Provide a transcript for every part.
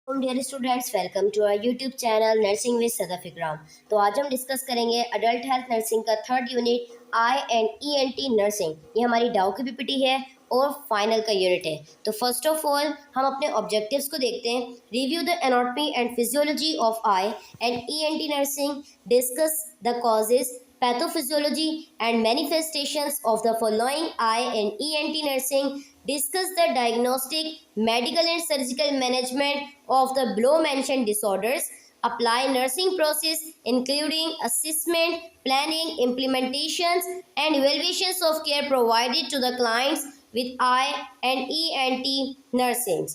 Dear students, welcome to our YouTube channel nursing with Sadaf Ikram. तो आज हम डिस्कस करेंगे अडल्ट हेल्थ नर्सिंग का third unit eye and ENT nursing. ये हमारी डाउ की पीपीटी है और फाइनल का यूनिट है। तो फर्स्ट ऑफ ऑल हम अपने ऑब्जेक्टिव्स को देखते हैं। Review the anatomy and physiology of I and ENT nursing, discuss the causes, pathophysiology and manifestations of the following eye and ENT nursing, discuss the diagnostic, medical and surgical management of the below mentioned disorders, apply nursing process including assessment, planning, implementations and evaluations of care provided to the clients with eye and ENT nursing।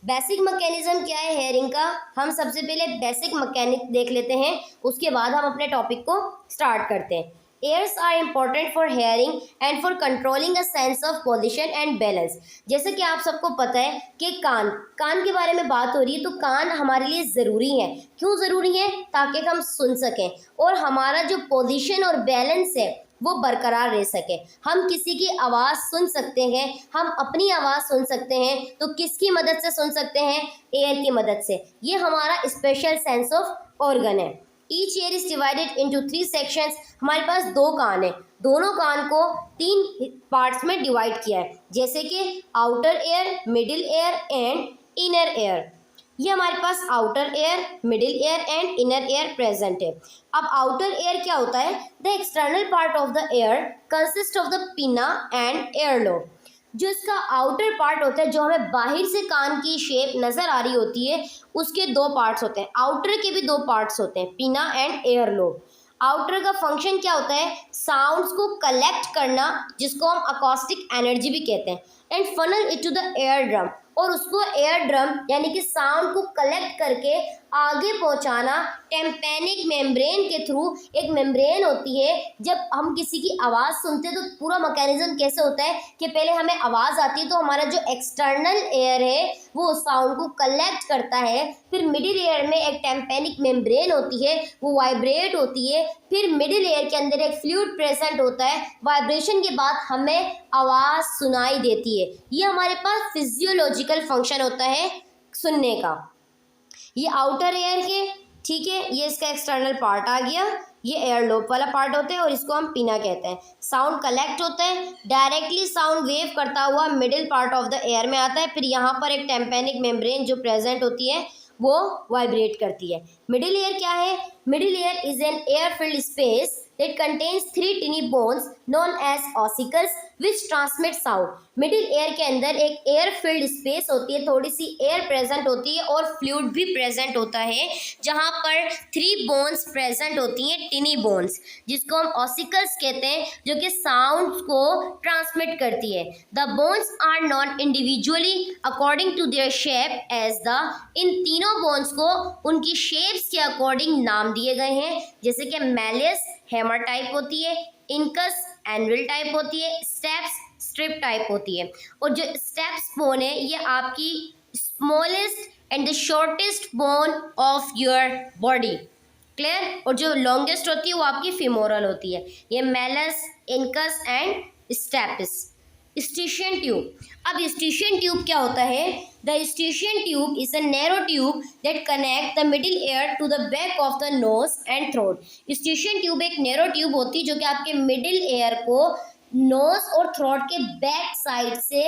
Basic mechanism क्या है hearing का, हम सबसे पहले basic mechanic देख लेते हैं, उसके बाद हम अपने टॉपिक को स्टार्ट करते हैं। Ears are important for hearing and for controlling a sense of position and balance. जैसे कि आप सबको पता है कि कान के बारे में बात हो रही है, तो कान हमारे लिए ज़रूरी है। क्यों ज़रूरी है? ताकि हम सुन सकें और हमारा जो पोजीशन और बैलेंस है वो बरकरार रह सके। हम किसी की आवाज़ सुन सकते हैं, हम अपनी आवाज़ सुन सकते हैं, तो किसकी मदद से सुन सकते हैं? एयर की मदद से। ये हमारा स्पेशल सेंस ऑफ ऑर्गन है। Each year is divided into 3 sections. हमारे पास 2 कान है, दोनों कान को 3 पार्ट्स में डिवाइड किया है, जैसे कि outer ear, middle ear and inner ear. ये हमारे पास outer ear, middle ear and inner ear present है। अब आउटर एयर क्या होता है? The external part of the ear consist of the pinna and earlobe. जो इसका आउटर पार्ट होता है, जो हमें बाहर से कान की शेप नज़र आ रही होती है, उसके 2 पार्ट्स होते हैं। आउटर के भी 2 पार्ट्स होते हैं, पिना एंड एयरलोब। आउटर का फंक्शन क्या होता है? साउंड्स को कलेक्ट करना, जिसको हम अकॉस्टिक एनर्जी भी कहते हैं, and funnel it to the eardrum, और उसको एयर ड्रम यानी कि साउंड को कलेक्ट करके आगे पहुंचाना टेम्पेनिक मेम्ब्रेन के थ्रू। एक मेम्ब्रेन होती है, जब हम किसी की आवाज़ सुनते हैं तो पूरा मैकेनिज्म कैसे होता है कि पहले हमें आवाज़ आती है तो हमारा जो एक्सटर्नल एयर है वो साउंड को कलेक्ट करता है, फिर मिडिल एयर में एक टेम्पेनिक मेम्ब्रेन होती है, वो वाइब्रेट होती है, फिर मिडिल एयर के अंदर एक फ्लूइड प्रेजेंट होता है, वाइब्रेशन के बाद हमें आवाज़ सुनाई देती है। ये हमारे पास फिजियोलॉजिकल फंक्शन होता है सुनने का। ये आउटर एयर के, ठीक है, ये इसका एक्सटर्नल पार्ट आ गया, ये एयर लोब वाला पार्ट होता है और इसको हम पिना कहते हैं। साउंड कलेक्ट होता है, डायरेक्टली साउंड वेव करता हुआ middle part of the air में आता है, फिर यहाँ पर एक टेम्पेनिक मेम्ब्रेन जो प्रेजेंट होती है वो वाइब्रेट करती है। मिडिल एयर क्या है? Middle air is an air filled space that contains 3 tiny bones known as ossicles which transmit sound। Middle air के अंदर एक एयर फिल्ड स्पेस होती है, थोड़ी सी एयर प्रेजेंट होती है और फ्लूइड भी प्रेजेंट होता है, जहाँ पर 3 बोन्स प्रेजेंट होती हैं, टिनी बोन्स, जिसको हम ऑसिकल्स कहते हैं, जो कि साउंड्स को ट्रांसमिट करती है। The bones are known individually according to their shape as the, इन तीनों बोन्स को उनकी शेप्स के अकॉर्डिंग नाम दिए गए हैं, जैसे कि मैलिस हैमर टाइप होती है, इनकस एनविल टाइप होती है, स्टेप्स स्ट्रिप टाइप होती है। और जो स्टेप्स बोन है ये आपकी smallest and the shortest bone of your body, clear. और जो लॉन्गेस्ट होती है वो आपकी फिमोरल होती है। ये malleus, incus and stapes. Eustachian tube. अब स्टिशियन ट्यूब क्या होता है? The Eustachian tube is a narrow tube that connect the middle ear to the back of the nose and throat. स्टिशियन ट्यूब एक नैरो ट्यूब होती है जो कि आपके मिडिल एयर को नोज और थ्रोट के बैक साइड से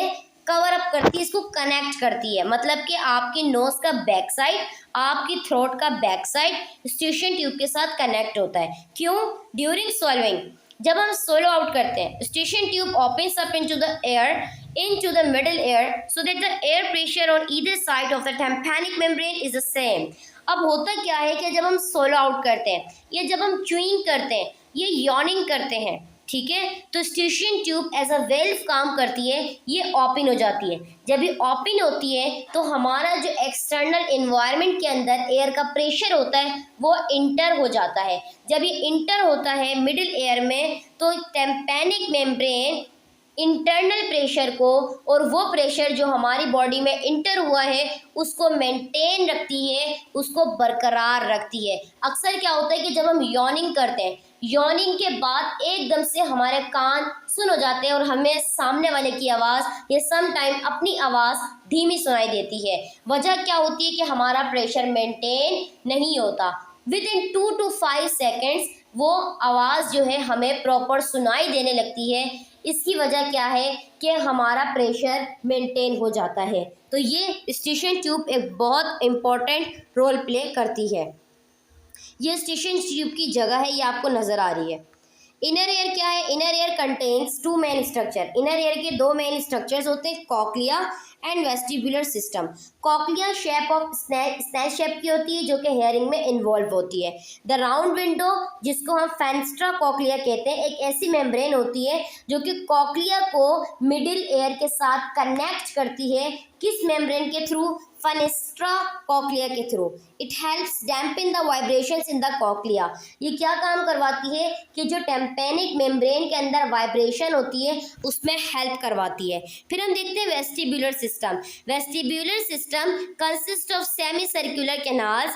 कवर अप करती है, इसको कनेक्ट करती है। मतलब कि आपकी नोज का बैक साइड, आपकी थ्रोट का बैक साइड स्टिशियन ट्यूब के साथ कनेक्ट होता है। क्यों? ड्यूरिंग swallowing, जब हम सोलो आउट करते हैं, Eustachian tube opens up into the ear, into the middle air so that the air pressure on either side of the tympanic membrane is the same। अब होता क्या है कि जब हम सोलो आउट करते हैं या जब हम च्यूइंग करते हैं या यॉनिंग करते हैं, ठीक है, तो स्टिशियन ट्यूब एज अ वेल्व काम करती है, ये ओपन हो जाती है। जब ये ओपन होती है तो हमारा जो एक्सटर्नल इन्वायरमेंट के अंदर एयर का प्रेशर होता है वो इंटर हो जाता है। जब ये इंटर होता है मिडिल एयर में तो टेम्पेनिक मेम्ब्रेन इंटरनल प्रेशर को और वो प्रेशर जो हमारी बॉडी में इंटर हुआ है उसको मेंटेन रखती है, उसको बरकरार रखती है। अक्सर क्या होता है कि जब हम यॉर्निंग करते हैं, यॉर्निंग के बाद एकदम से हमारे कान सुन हो जाते हैं और हमें सामने वाले की आवाज़ या सम टाइम अपनी आवाज़ धीमी सुनाई देती है। वजह क्या होती है कि हमारा प्रेशर मेंटेन नहीं होता। विद इन 2 to 5 सेकेंड्स वो आवाज़ जो है हमें प्रॉपर सुनाई देने लगती है। इसकी वजह क्या है कि हमारा प्रेशर मेंटेन हो जाता है। तो ये स्टेशन ट्यूब एक बहुत इम्पॉर्टेंट रोल प्ले करती है। ये स्टेशन ट्यूब की जगह है, ये आपको नज़र आ रही है। इनर एयर क्या है? Inner air contains 2 main structure. Inner air के 2 मेन स्ट्रक्चर्स होते हैं, cochlea and vestibular system. Cochlea shape of snatch shape की होती है जो कि हेयरिंग में इन्वॉल्व होती है। द राउंड विंडो जिसको हम फेनेस्ट्रा कॉक्लिया कहते हैं, एक ऐसी मेम्ब्रेन होती है जो कि कॉक्लिया को मिडिल एयर के साथ कनेक्ट करती है। किस मेम्ब्रेन के थ्रू? फेनेस्ट्रा कॉक्लिया के through. It helps dampen the vibrations in the cochlea. ये क्या काम करवाती है कि जो टेम्पेनिक मेम्ब्रेन के अंदर वाइब्रेशन होती है उसमें हेल्प करवाती है। फिर हम देखते हैं vestibular system. Vestibular system consist of semi circular canals,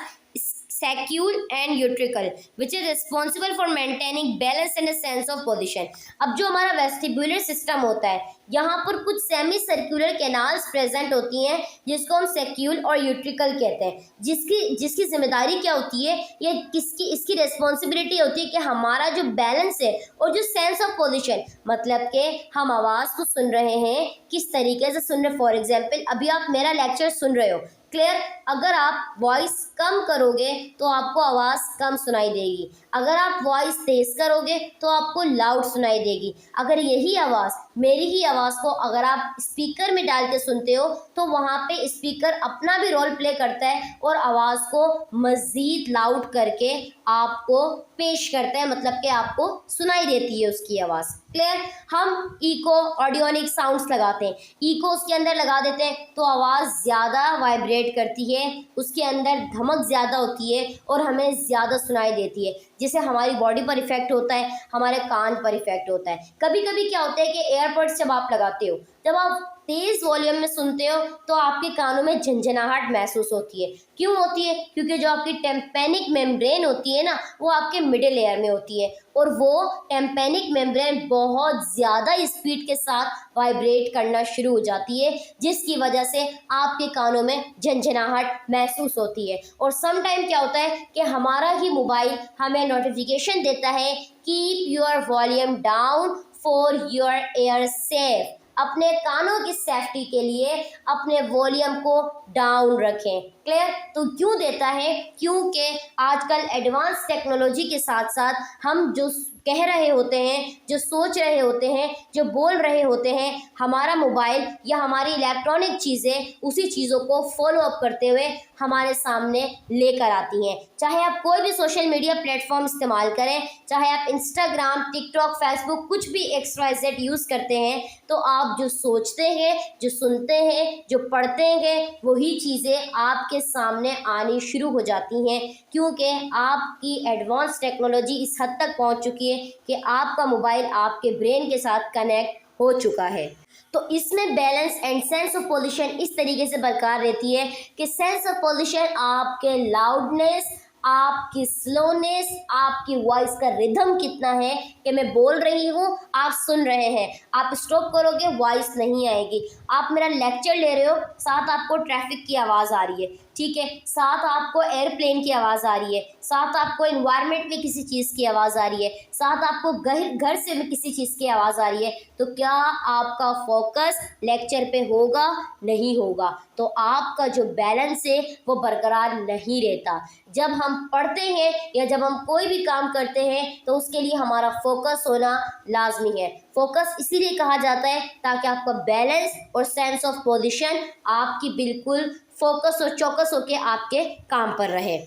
saccule and utricle which is responsible for maintaining balance and a sense of position। अब जो हमारा वेस्टिब्यूलर सिस्टम होता है, यहाँ पर कुछ सेमी सर्कुलर कैनाल्स प्रेजेंट होती हैं जिसको हम सेक्यूल और यूट्रिकल कहते हैं, जिसकी जिम्मेदारी क्या होती है, ये इसकी रिस्पॉन्सिबिलिटी होती है कि हमारा जो बैलेंस है और जो सेंस ऑफ पोजिशन, मतलब कि हम आवाज़ को सुन रहे हैं किस तरीके से सुन रहे। फॉर एग्जाम्पल अभी आप मेरा लेक्चर सुन रहे हो, क्लियर। अगर आप वॉइस कम करोगे तो आपको आवाज़ कम सुनाई देगी, अगर आप वॉइस तेज़ करोगे तो आपको लाउड सुनाई देगी। अगर यही आवाज़, मेरी ही आवाज़ को अगर आप स्पीकर में डाल के सुनते हो तो वहाँ पे स्पीकर अपना भी रोल प्ले करता है और आवाज़ को मज़ीद लाउड करके आपको पेश करता है, मतलब कि आपको सुनाई देती है उसकी आवाज़, क्लियर। हम इको ऑडियोनिक साउंड्स लगाते हैं, इको उसके अंदर लगा देते हैं तो आवाज़ ज़्यादा वाइब्रेट करती है, उसके अंदर धमक ज़्यादा होती है और हमें ज़्यादा सुनाई देती है, जिससे हमारी बॉडी पर इफेक्ट होता है, हमारे कान पर इफेक्ट होता है। कभी कभी क्या होता है कि एयरबड्स जब आप लगाते हो, जब आप तेज़ वॉल्यूम में सुनते हो तो आपके कानों में झंझनाहट महसूस होती है। क्यों होती है? क्योंकि जो आपकी टेम्पेनिक मेम्ब्रेन होती है ना, वो आपके मिडिल एयर में होती है और वो टेम्पेनिक मेम्ब्रेन बहुत ज़्यादा स्पीड के साथ वाइब्रेट करना शुरू हो जाती है, जिसकी वजह से आपके कानों में झंझनाहट महसूस होती है। और सम टाइम क्या होता है कि हमारा ही मोबाइल हमें नोटिफिकेशन देता है, keep your volume down for your air safe. अपने कानों की सेफ्टी के लिए अपने वॉल्यूम को डाउन रखें, क्लियर। तो क्यों देता है? क्योंकि आजकल एडवांस टेक्नोलॉजी के साथ साथ हम जो कह रहे होते हैं, जो सोच रहे होते हैं, जो बोल रहे होते हैं, हमारा मोबाइल या हमारी इलेक्ट्रॉनिक चीज़ें उसी चीज़ों को फॉलो अप करते हुए हमारे सामने लेकर आती हैं। चाहे आप कोई भी सोशल मीडिया प्लेटफॉर्म इस्तेमाल करें, चाहे आप इंस्टाग्राम, टिकटॉक, फेसबुक कुछ भी XYZ यूज़ करते हैं, तो आप जो सोचते हैं, जो सुनते हैं, जो पढ़ते हैं, वही चीज़ें आपके सामने आनी शुरू हो जाती हैं, क्योंकि आपकी एडवांस टेक्नोलॉजी इस हद तक पहुंच चुकी है कि आपका मोबाइल आपके ब्रेन के साथ कनेक्ट हो चुका है। तो इसमें balance and sense of position इस तरीके से बरकरार रहती है कि सेंस ऑफ पोजीशन आपके लाउडनेस, आपकी स्लोनेस, आपकी वॉइस का रिदम कितना है कि मैं बोल रही हूँ, आप सुन रहे हैं, आप स्टॉप करोगे वॉइस नहीं आएगी। आप मेरा लेक्चर ले रहे हो, साथ आपको ट्रैफिक की आवाज़ आ रही है, ठीक है, साथ आपको एयरप्लेन की आवाज़ आ रही है, साथ आपको इन्वायरमेंट में किसी चीज़ की आवाज़ आ रही है, साथ आपको घर से भी किसी चीज़ की आवाज़ आ रही है, तो क्या आपका फोकस लेक्चर पे होगा? नहीं होगा। तो आपका जो बैलेंस है वो बरकरार नहीं रहता। जब हम पढ़ते हैं या जब हम कोई भी काम करते हैं तो उसके लिए हमारा फोकस होना लाजमी है। फोकस इसीलिए कहा जाता है ताकि आपका बैलेंस और सेंस ऑफ पोजीशन आपकी बिल्कुल फोकस और चौकस होकर आपके काम पर रहे।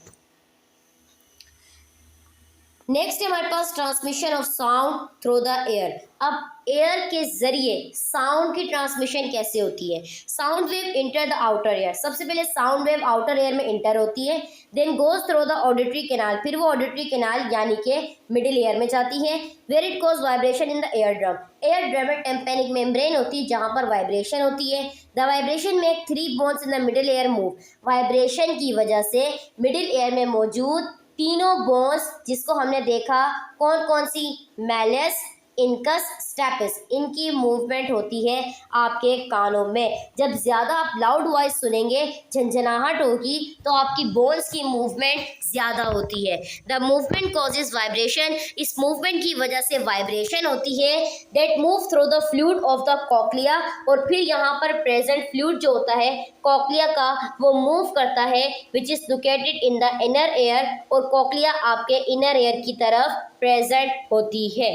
नेक्स्ट है हमारे पास transmission of sound through the ear. अब एयर के जरिए साउंड की ट्रांसमिशन कैसे होती है? Sound wave enter the outer ear. सबसे पहले साउंड वेव आउटर एयर में इंटर होती है, then goes through the auditory canal, फिर वो ऑडिटरी कैनाल यानी कि मिडिल एयर में जाती है, where it cause vibration in the eardrum. Eardrum में टेम्पेनिक मेम्ब्रेन होती है जहां पर वाइब्रेशन होती है। द वाइब्रेशन में 3 bones in the middle air move. Vibration की वजह से मिडिल एयर में मौजूद तीनों बोन्स, जिसको हमने देखा कौन कौन सी, मैलस, इनकस, स्टेपिस, इनकी मूवमेंट होती है आपके कानों में। जब ज़्यादा आप लाउड वॉइस सुनेंगे, झंझनाहट होगी, तो आपकी बोन्स की मूवमेंट ज़्यादा होती है। The movement causes vibration. इस मूवमेंट की वजह से वाइब्रेशन होती है that move through the fluid of the cochlea. और फिर यहाँ पर प्रेजेंट फ्लूइड जो होता है कॉक्लिया का, वो मूव करता है which is located in the inner air, और कॉक्लिया आपके इनर एयर की तरफ प्रेजेंट होती है।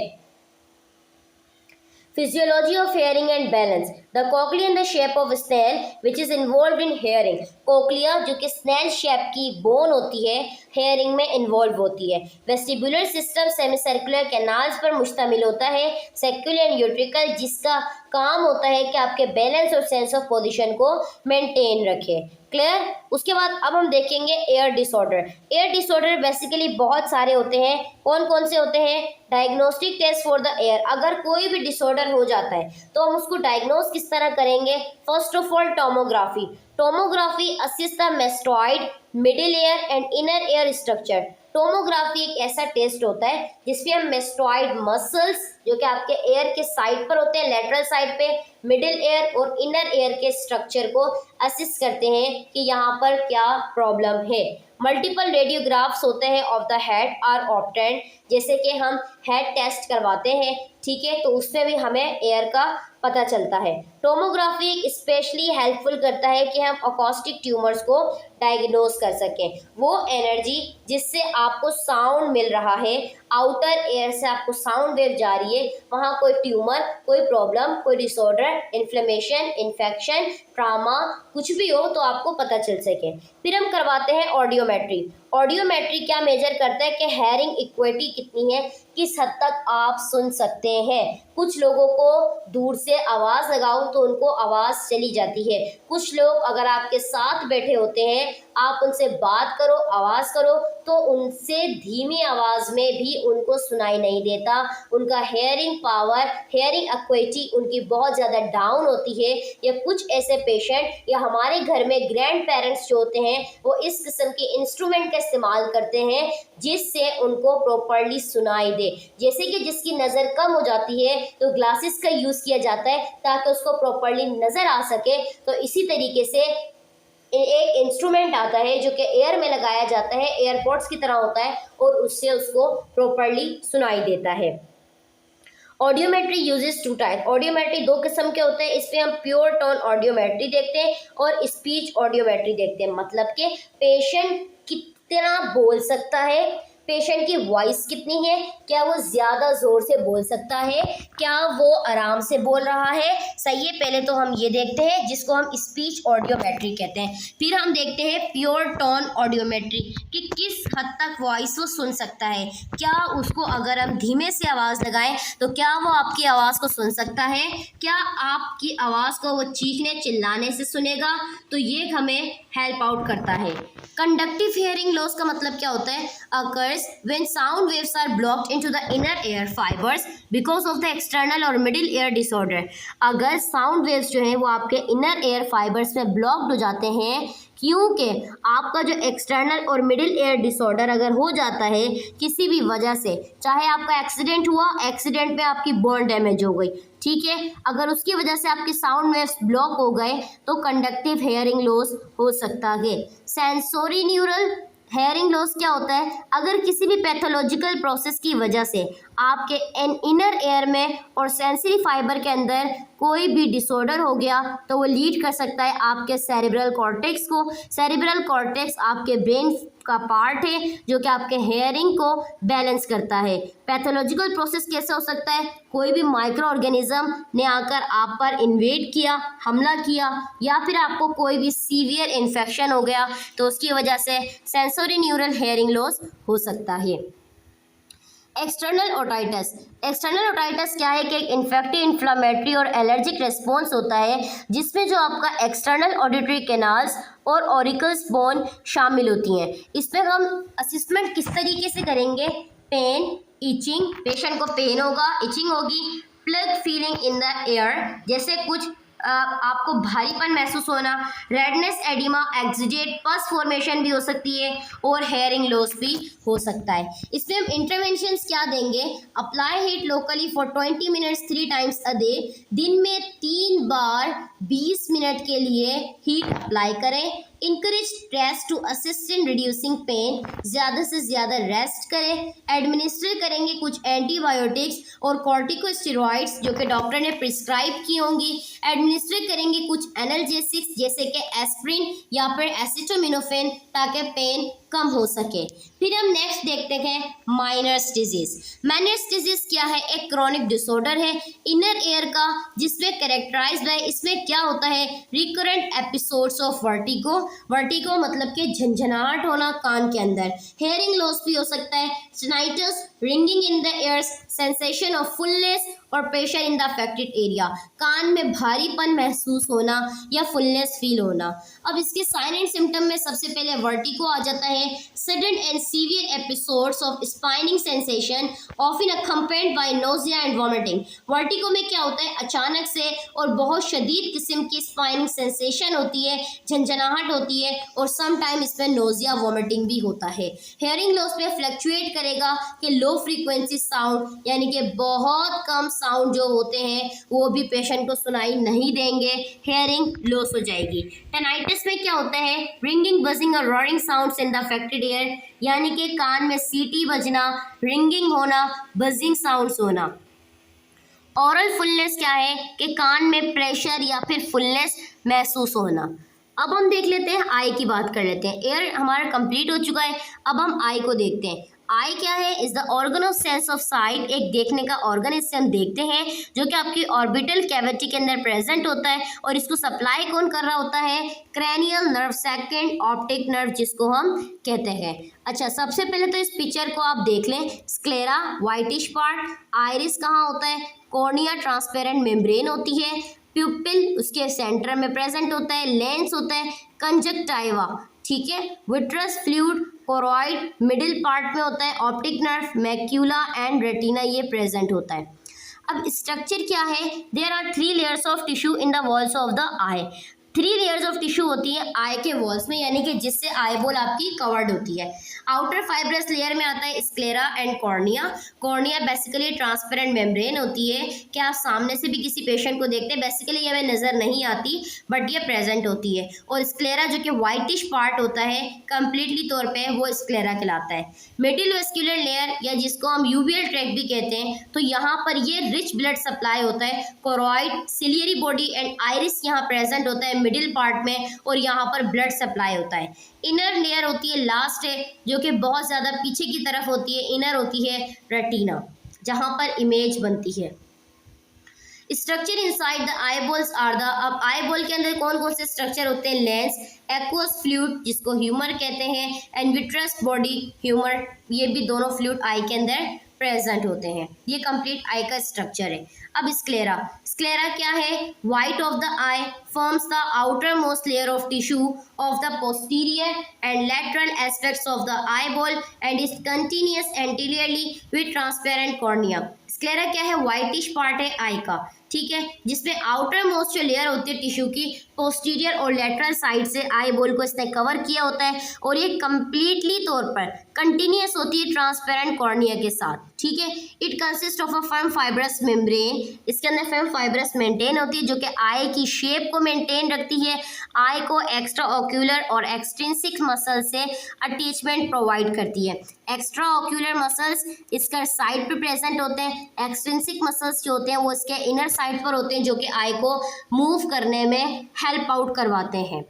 Physiology of hearing and balance. The cochlea in the shape of a snail which is involved in hearing. Cochlea जो कि स्नेल शेप की bone होती है, हेयरिंग में इन्वॉल्व होती है। Vestibular system semi circular canals पर मुश्तमिल होता है, सेक्युलर एंड यूट्रिकल, जिसका काम होता है कि आपके बैलेंस और सेंस ऑफ पोजीशन को मेंटेन रखे। क्लियर? उसके बाद अब हम देखेंगे ear disorder. Ear disorder basically बहुत सारे होते हैं। कौन कौन से होते हैं? Diagnostic test for the ear. अगर कोई भी डिसऑर्डर हो जाता है तो हम उसको डायग्नोस किस तरह करेंगे? First of all tomography. Tomography assist the mastoid, middle ear and inner air structure. Tomography एक ऐसा टेस्ट होता है जिसमें हम मेस्टॉइड मसल्स जो कि आपके एयर के साइड पर होते हैं, लेटरल साइड पे, मिडिल एयर और इनर एयर के स्ट्रक्चर को असिस्ट करते हैं कि यहाँ पर क्या प्रॉब्लम है। मल्टीपल रेडियोग्राफ्स होते हैं of the head are obtained, जैसे कि हम हेड टेस्ट करवाते हैं, ठीक है, तो उसमें भी हमें एयर का पता चलता है। टोमोग्राफी स्पेशली हेल्पफुल करता है कि हम अकॉस्टिक ट्यूमर्स को डायग्नोस कर सकें। वो एनर्जी जिससे आपको साउंड मिल रहा है, आउटर एयर से आपको साउंड वेव जा रही है, वहाँ कोई ट्यूमर, कोई प्रॉब्लम, कोई डिसऑर्डर, इन्फ्लेमेशन, इन्फेक्शन, ट्रामा कुछ भी हो तो आपको पता चल सके। फिर हम करवाते हैं ऑडियोमेट्री। ऑडियोमेट्री क्या मेजर करता है कि हेयरिंग इक्विटी कितनी है, किस हद तक आप सुन सकते हैं। कुछ लोगों को दूर से आवाज़ लगाओ तो उनको आवाज़ चली जाती है। कुछ लोग अगर आपके साथ बैठे होते हैं, आप उनसे बात करो, आवाज़ करो, तो उनसे धीमी आवाज़ में भी उनको सुनाई नहीं देता। उनका हेयरिंग पावर, हेयरिंग एक्विटी उनकी बहुत ज़्यादा डाउन होती है। या कुछ ऐसे पेशेंट या हमारे घर में ग्रैंड पेरेंट्स जो होते हैं वो इस किस्म के इंस्ट्रूमेंट का इस्तेमाल करते हैं जिससे उनको प्रॉपरली सुनाई दे। जैसे कि जिसकी नज़र कम हो जाती है तो ग्लासेस का यूज़ किया जाता है ताकि उसको प्रॉपरली नज़र आ सके। तो इसी तरीके से एक इंस्ट्रूमेंट आता है जो कि एयर में लगाया जाता है, एयरपोर्ट्स की तरह होता है, और उससे उसको प्रॉपरली सुनाई देता है। Audiometry uses 2 type. ऑडियोमेट्री 2 किस्म के होते हैं। इस पे हम प्योर टोन ऑडियोमेट्री देखते हैं और स्पीच ऑडियोमेट्री देखते हैं। मतलब कि पेशेंट कितना बोल सकता है, पेशेंट की वॉइस कितनी है, क्या वो ज़्यादा ज़ोर से बोल सकता है, क्या वो आराम से बोल रहा है, सही है। पहले तो हम ये देखते हैं जिसको हम स्पीच ऑडियोमेट्री कहते हैं। फिर हम देखते हैं प्योर टोन ऑडियोमेट्री कि किस हद तक वॉइस वो सुन सकता है। क्या उसको अगर हम धीमे से आवाज़ लगाएं तो क्या वो आपकी आवाज़ को सुन सकता है, क्या आपकी आवाज़ को वो चीखने चिल्लाने से सुनेगा, तो ये हमें हेल्प आउट करता है। कंडक्टिव हेयरिंग लॉस का मतलब क्या होता है? occurs when sound waves are blocked into the inner air fibers because of the external और middle air disorder। अगर साउंड वेव्स जो हैं वो आपके इनर एयर फाइबर्स में ब्लॉक्ड हो जाते हैं क्योंकि आपका जो एक्सटर्नल और मिडिल एयर डिसऑर्डर अगर हो जाता है किसी भी वजह से, चाहे आपका एक्सीडेंट हुआ, एक्सीडेंट में आपकी बोन डैमेज हो गई, ठीक है, अगर उसकी वजह से आपके साउंड वेव्स ब्लॉक हो गए तो कंडक्टिव हेयरिंग लॉस हो सकता है। सेंसोरी न्यूरल हेयरिंग लॉस क्या होता है? अगर किसी भी पैथोलॉजिकल प्रोसेस की वजह से आपके इनर एयर में और सेंसरी फाइबर के अंदर कोई भी डिसऑर्डर हो गया तो वो लीड कर सकता है आपके सेरेब्रल कॉर्टेक्स को। सेरेब्रल कॉर्टेक्स आपके ब्रेन का पार्ट है जो कि आपके हेयरिंग को बैलेंस करता है। पैथोलॉजिकल प्रोसेस कैसे हो सकता है? कोई भी माइक्रो ऑर्गेनिज्म ने आकर आप पर इन्वेड किया, हमला किया, या फिर आपको कोई भी सीवियर इन्फेक्शन हो गया तो उसकी वजह से सेंसोरी न्यूरल हेयरिंग लॉस हो सकता है। External otitis. एक्सटर्नल ओटाइटिस क्या है कि एक इन्फेक्टिव, इन्फ्लामेटरी और एलर्जिक रिस्पॉन्स होता है जिसमें जो आपका एक्सटर्नल ऑडिटरी कैनाल्स और ऑरिकल्स बोन शामिल होती हैं। इसमें हम असेसमेंट किस तरीके से करेंगे? पेन, इचिंग, पेशेंट को पेन होगा, इचिंग होगी, plug feeling in the air, जैसे कुछ आपको भारीपन महसूस होना, रेडनेस, एडिमा, एक्जिडेट, पस फॉर्मेशन भी हो सकती है और हेयरिंग लॉस भी हो सकता है। इसमें हम इंटरवेंशंस क्या देंगे? Apply heat locally for 20 minutes 3 times a day, दिन में 3 बार 20 मिनट के लिए हीट अप्लाई करें। Encourage rest to assist in reducing pain, ज़्यादा से ज़्यादा रेस्ट करें। एडमिनिस्टर करेंगे कुछ एंटीबायोटिक्स और कॉर्टिकोस्टेरॉइड्स जो कि डॉक्टर ने प्रिस्क्राइब की होंगी। एडमिनिस्टर करेंगे कुछ एनाल्जेसिक्स जैसे कि एस्प्रिन या फिर एसिटामिनोफेन ताकि पेन कम हो सके। फिर हम नेक्स्ट देखते हैं माइनर्स डिजीज। माइनर्स डिजीज क्या है? एक क्रोनिक डिसऑर्डर है इनर एयर का जिसमें कैरेक्टराइज्ड है, इसमें क्या होता है? Recurrent episodes of vertigo. Vertigo मतलब कि झंझनाहट होना कान के अंदर। हेयरिंग लॉस भी हो सकता है। Tinnitus, ringing in the ears, sensation of fullness और pressure in the affected area, कान में भारीपन महसूस होना या फुलनेस फील होना। अब इसके साइन एंड सिम्टम में सबसे पहले वर्टिगो आ जाता है। Sudden and severe episodes of spinning sensation often accompanied by nausea and vomiting. Vertigo में क्या होता है? अचानक से और बहुत शदीद किस्म की स्पाइनिंग सेंसेशन होती है, झंझनाहट होती है और सम टाइम इसमें नोजिया, वॉमिटिंग भी होता है। हेयरिंग लॉस में फ्लक्चुएट करेगा कि लो फ्रीक्वेंसी साउंड यानी कि बहुत कम साउंड जो होते हैं वो भी पेशेंट को सुनाई नहीं देंगे, हेयरिंग लॉस हो जाएगी। टेनाइटिस में क्या होता है? रिंगिंग, बजिंग और roaring sounds in the affected ear, यानी कि कान में सीटी बजना, रिंगिंग होना, बजिंग साउंड्स होना। ऑरल फुलनेस क्या है? कि कान में प्रेशर या फिर फुलनेस महसूस होना। अब हम देख लेते हैं आई की बात कर लेते हैं। एयर हमारा कंप्लीट हो चुका है, अब हम आई को देखते हैं। आई क्या है? Is the organ of sense of site, एक देखने का ऑर्गन, इससे हम देखते हैं जो कि आपकी ऑर्बिटल कैविटी के अंदर प्रेजेंट होता है और इसको सप्लाई कौन कर रहा होता है? Cranial nerve, second optic nerve जिसको हम कहते हैं। अच्छा, सबसे पहले तो इस पिक्चर को आप देख लें। स्क्लेरा व्हाइटिश पार्ट, आइरिस कहाँ होता है? कॉर्निया ट्रांसपेरेंट मेम्ब्रेन होती है, प्यूपिल उसके सेंटर में प्रेजेंट होता है, लेंस होता है, कंजक्टाइवा, ठीक है, vitreous fluid, choroid middle part में होता है, optic nerve, macula and retina ये प्रेजेंट होता है। अब स्ट्रक्चर क्या है? There are 3 layers of tissue in the walls of the eye. 3 layers of tissue होती है आई के वॉल्स में, यानी कि जिससे आई बॉल आपकी कवर्ड होती है। आउटर फाइब्रस लेयर में आता है sclera and cornea. Cornea basically transparent membrane होती है। क्या आप सामने से भी किसी पेशेंट को देखते हैं? बेसिकली ये हमें नज़र नहीं आती बट ये प्रेजेंट होती है। और स्क्लेरा जो कि वाइटिश पार्ट होता है कंप्लीटली तौर पे वो स्क्लेरा कहलाता है। मिडिल वेस्क्यूलर लेयर या जिसको हम यूवियल ट्रैक्ट भी कहते हैं, तो यहाँ पर ये रिच ब्लड सप्लाई होता है। Choroid, ciliary body and iris यहाँ प्रेजेंट होता है मिडिल पार्ट में और यहाँ पर ब्लड सप्लाई होता है। इनर लेयर होती है लास्ट है जो कि बहुत ज़्यादा पीछे की तरफ होती है, इनर होती है रेटिना जहाँ पर इमेज बनती है। Structure inside the eyeballs are the, अब आईबॉल के अंदर कौन कौन से स्ट्रक्चर होते हैं? लेंस, एक्वस फ्लूइड जिसको ह्यूमर कहते हैं एंड विट्रस बॉडी, ह्यूमर, ये भी दोनों फ्लूइड आई के अंदर प्रेजेंट होते हैं। ये कंप्लीट आई का स्ट्रक्चर है। अब स्क्लेरा, स्क्लेरा क्या है? White of the I, forms the outermost layer of tissue of the posterior and lateral aspects of the eyeball and is continuous anteriorly with transparent cornea. Sclera क्या है? Whitish part है आई का, ठीक है, जिसमें outer most जो layer होती है टिश्यू की पोस्टीरियर और लेटरल साइड से आई बॉल को इसने कवर किया होता है और ये कंप्लीटली तौर पर कंटिन्यूस होती है ट्रांसपेरेंट कॉर्निया के साथ, ठीक है। It consist of a firm fibrous membrane, इसके अंदर फर्म फाइब्रस मेंटेन होती है जो कि आई की शेप को मेंटेन रखती है, आई को एक्स्ट्रा ऑक्यूलर और एक्सट्रिंसिक मसल से अटैचमेंट प्रोवाइड करती है। एक्स्ट्रा ऑक्यूलर मसल्स इसका साइड पे प्रेजेंट होते हैं, एक्सट्रिंसिक मसल्स जो होते हैं वो इसके इनर साइड पर होते हैं जो कि आई को मूव करने में हेल्प आउट करवाते हैं।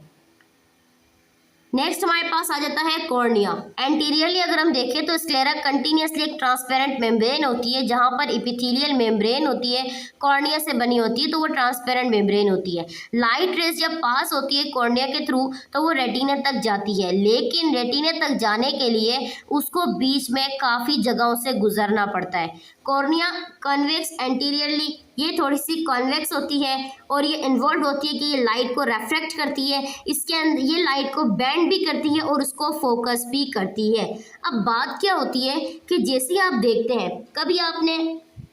नेक्स्ट हमारे पास आ जाता है कॉर्निया। एंटीरियरली अगर हम देखें तो स्क्लेरा कंटिन्यूसली एक ट्रांसपेरेंट मेम्ब्रेन होती है, जहां पर एपिथेलियल मेम्ब्रेन होती है, कॉर्निया से बनी होती है, तो वो ट्रांसपेरेंट मेम्ब्रेन होती है। लाइट रेज जब पास होती है कॉर्निया के थ्रू तो वो रेटिना तक जाती है, लेकिन रेटिना तक जाने के लिए उसको बीच में काफ़ी जगहों से गुजरना पड़ता है। कॉर्निया कॉन्वेक्स एंटीरियरली, ये थोड़ी सी कॉन्वेक्स होती है और ये इन्वॉल्व होती है कि ये लाइट को रिफ्लेक्ट करती है, इसके अंदर ये लाइट को बेंड भी करती है और उसको फोकस भी करती है। अब बात क्या होती है कि जैसे आप देखते हैं, कभी आपने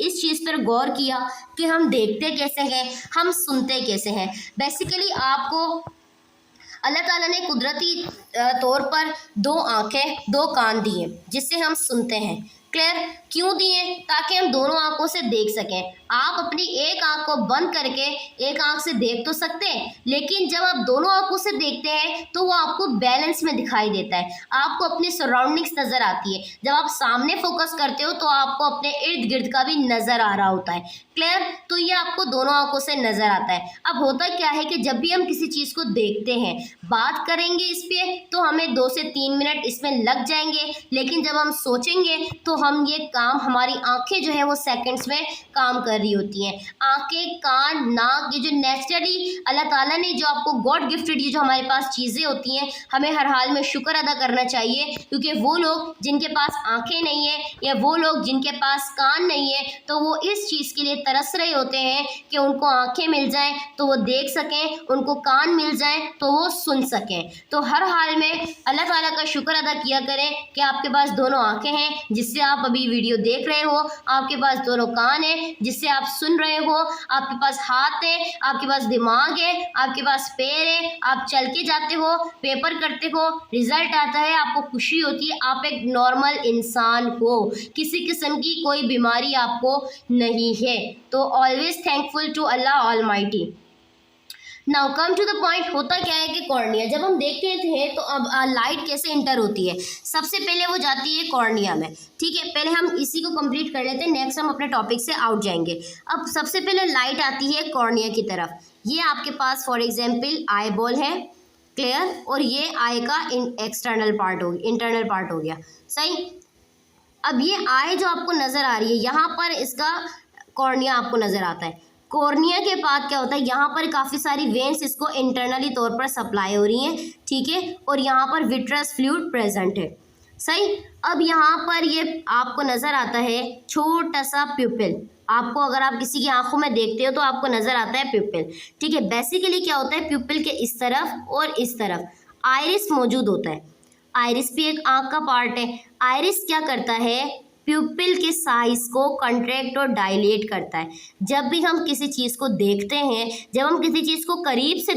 इस चीज़ पर गौर किया कि हम देखते कैसे हैं, हम सुनते कैसे हैं। बेसिकली आपको अल्लाह ताला ने कुदरती तौर पर 2 आँखें 2 कान दिए जिससे हम सुनते हैं। क्लियर? क्यों दिए? ताकि हम दोनों आंखों से देख सकें। आप अपनी एक आंख को बंद करके एक आंख से देख तो सकते हैं, लेकिन जब आप दोनों आंखों से देखते हैं तो वो आपको बैलेंस में दिखाई देता है, आपको अपनी सराउंडिंग्स नज़र आती है। जब आप सामने फोकस करते हो तो आपको अपने इर्द गिर्द का भी नज़र आ रहा होता है। क्लियर? तो ये आपको दोनों आंखों से नज़र आता है। अब होता क्या है कि जब भी हम किसी चीज़ को देखते हैं, बात करेंगे इस पर तो हमें 2 से 3 मिनट इसमें लग जाएंगे, लेकिन जब हम सोचेंगे तो हम ये काम, हमारी आंखें जो है वो सेकंड्स में काम कर रही होती हैं। आंखें, कान, नाक, ये जो नेचुरली अल्लाह ताला ने जो आपको गॉड गिफ्टेड ये जो हमारे पास चीज़ें होती हैं, हमें हर हाल में शुक्र अदा करना चाहिए, क्योंकि वो लोग जिनके पास आंखें नहीं है या वो लोग जिनके पास कान नहीं है, तो वो इस चीज़ के लिए तरस रहे होते हैं कि उनको आंखें मिल जाएं तो वो देख सकें, उनको कान मिल जाएं तो वो सुन सकें। तो हर हाल में अल्लाह ताला का शुक्र अदा किया करें कि आपके पास दोनों आंखें हैं जिससे आप अभी वीडियो देख रहे हो, आपके पास दोनों कान है जिससे आप सुन रहे हो, आपके पास हाथ है, आपके पास दिमाग है, आपके पास पैर है, आप चल के जाते हो, पेपर करते हो, रिजल्ट आता है, आपको खुशी होती है, आप एक नॉर्मल इंसान हो, किसी किस्म की कोई बीमारी आपको नहीं है। तो always thankful to Allah almighty. Now come to the point, होता क्या है कि कॉर्निया जब हम देखते हैं तो अब लाइट कैसे इंटर होती है। सबसे पहले वो जाती है कॉर्निया में, ठीक है। पहले हम इसी को कंप्लीट कर लेते हैं, नेक्स्ट हम अपने टॉपिक से आउट जाएंगे। अब सबसे पहले लाइट आती है कॉर्निया की तरफ। ये आपके पास फॉर एग्जांपल आई बॉल है, क्लियर, और ये आई का एक्सटर्नल पार्ट हो गया, इंटरनल पार्ट हो गया, सही। अब ये आई जो आपको नज़र आ रही है, यहाँ पर इसका कॉर्निया आपको नज़र आता है। कॉर्निया के बाद क्या होता है, यहाँ पर काफ़ी सारी वेन्स इसको इंटरनली तौर पर सप्लाई हो रही हैं, ठीक है, और यहाँ पर विट्रस फ्लूइड प्रेजेंट है, सही। अब यहाँ पर ये आपको नज़र आता है छोटा सा प्यूपिल। आपको अगर आप किसी की आंखों में देखते हो तो आपको नज़र आता है प्यूपिल, ठीक है। बेसिकली क्या होता है, प्यूपिल के इस तरफ और इस तरफ आइरिस मौजूद होता है। आइरिस भी एक आंख का पार्ट है। आइरिस क्या करता है, प्यूपिल के साइज को कंट्रैक्ट और डायलेट करता है। जब भी हम किसी चीज़ को देखते हैं, जब हम किसी चीज़ को करीब से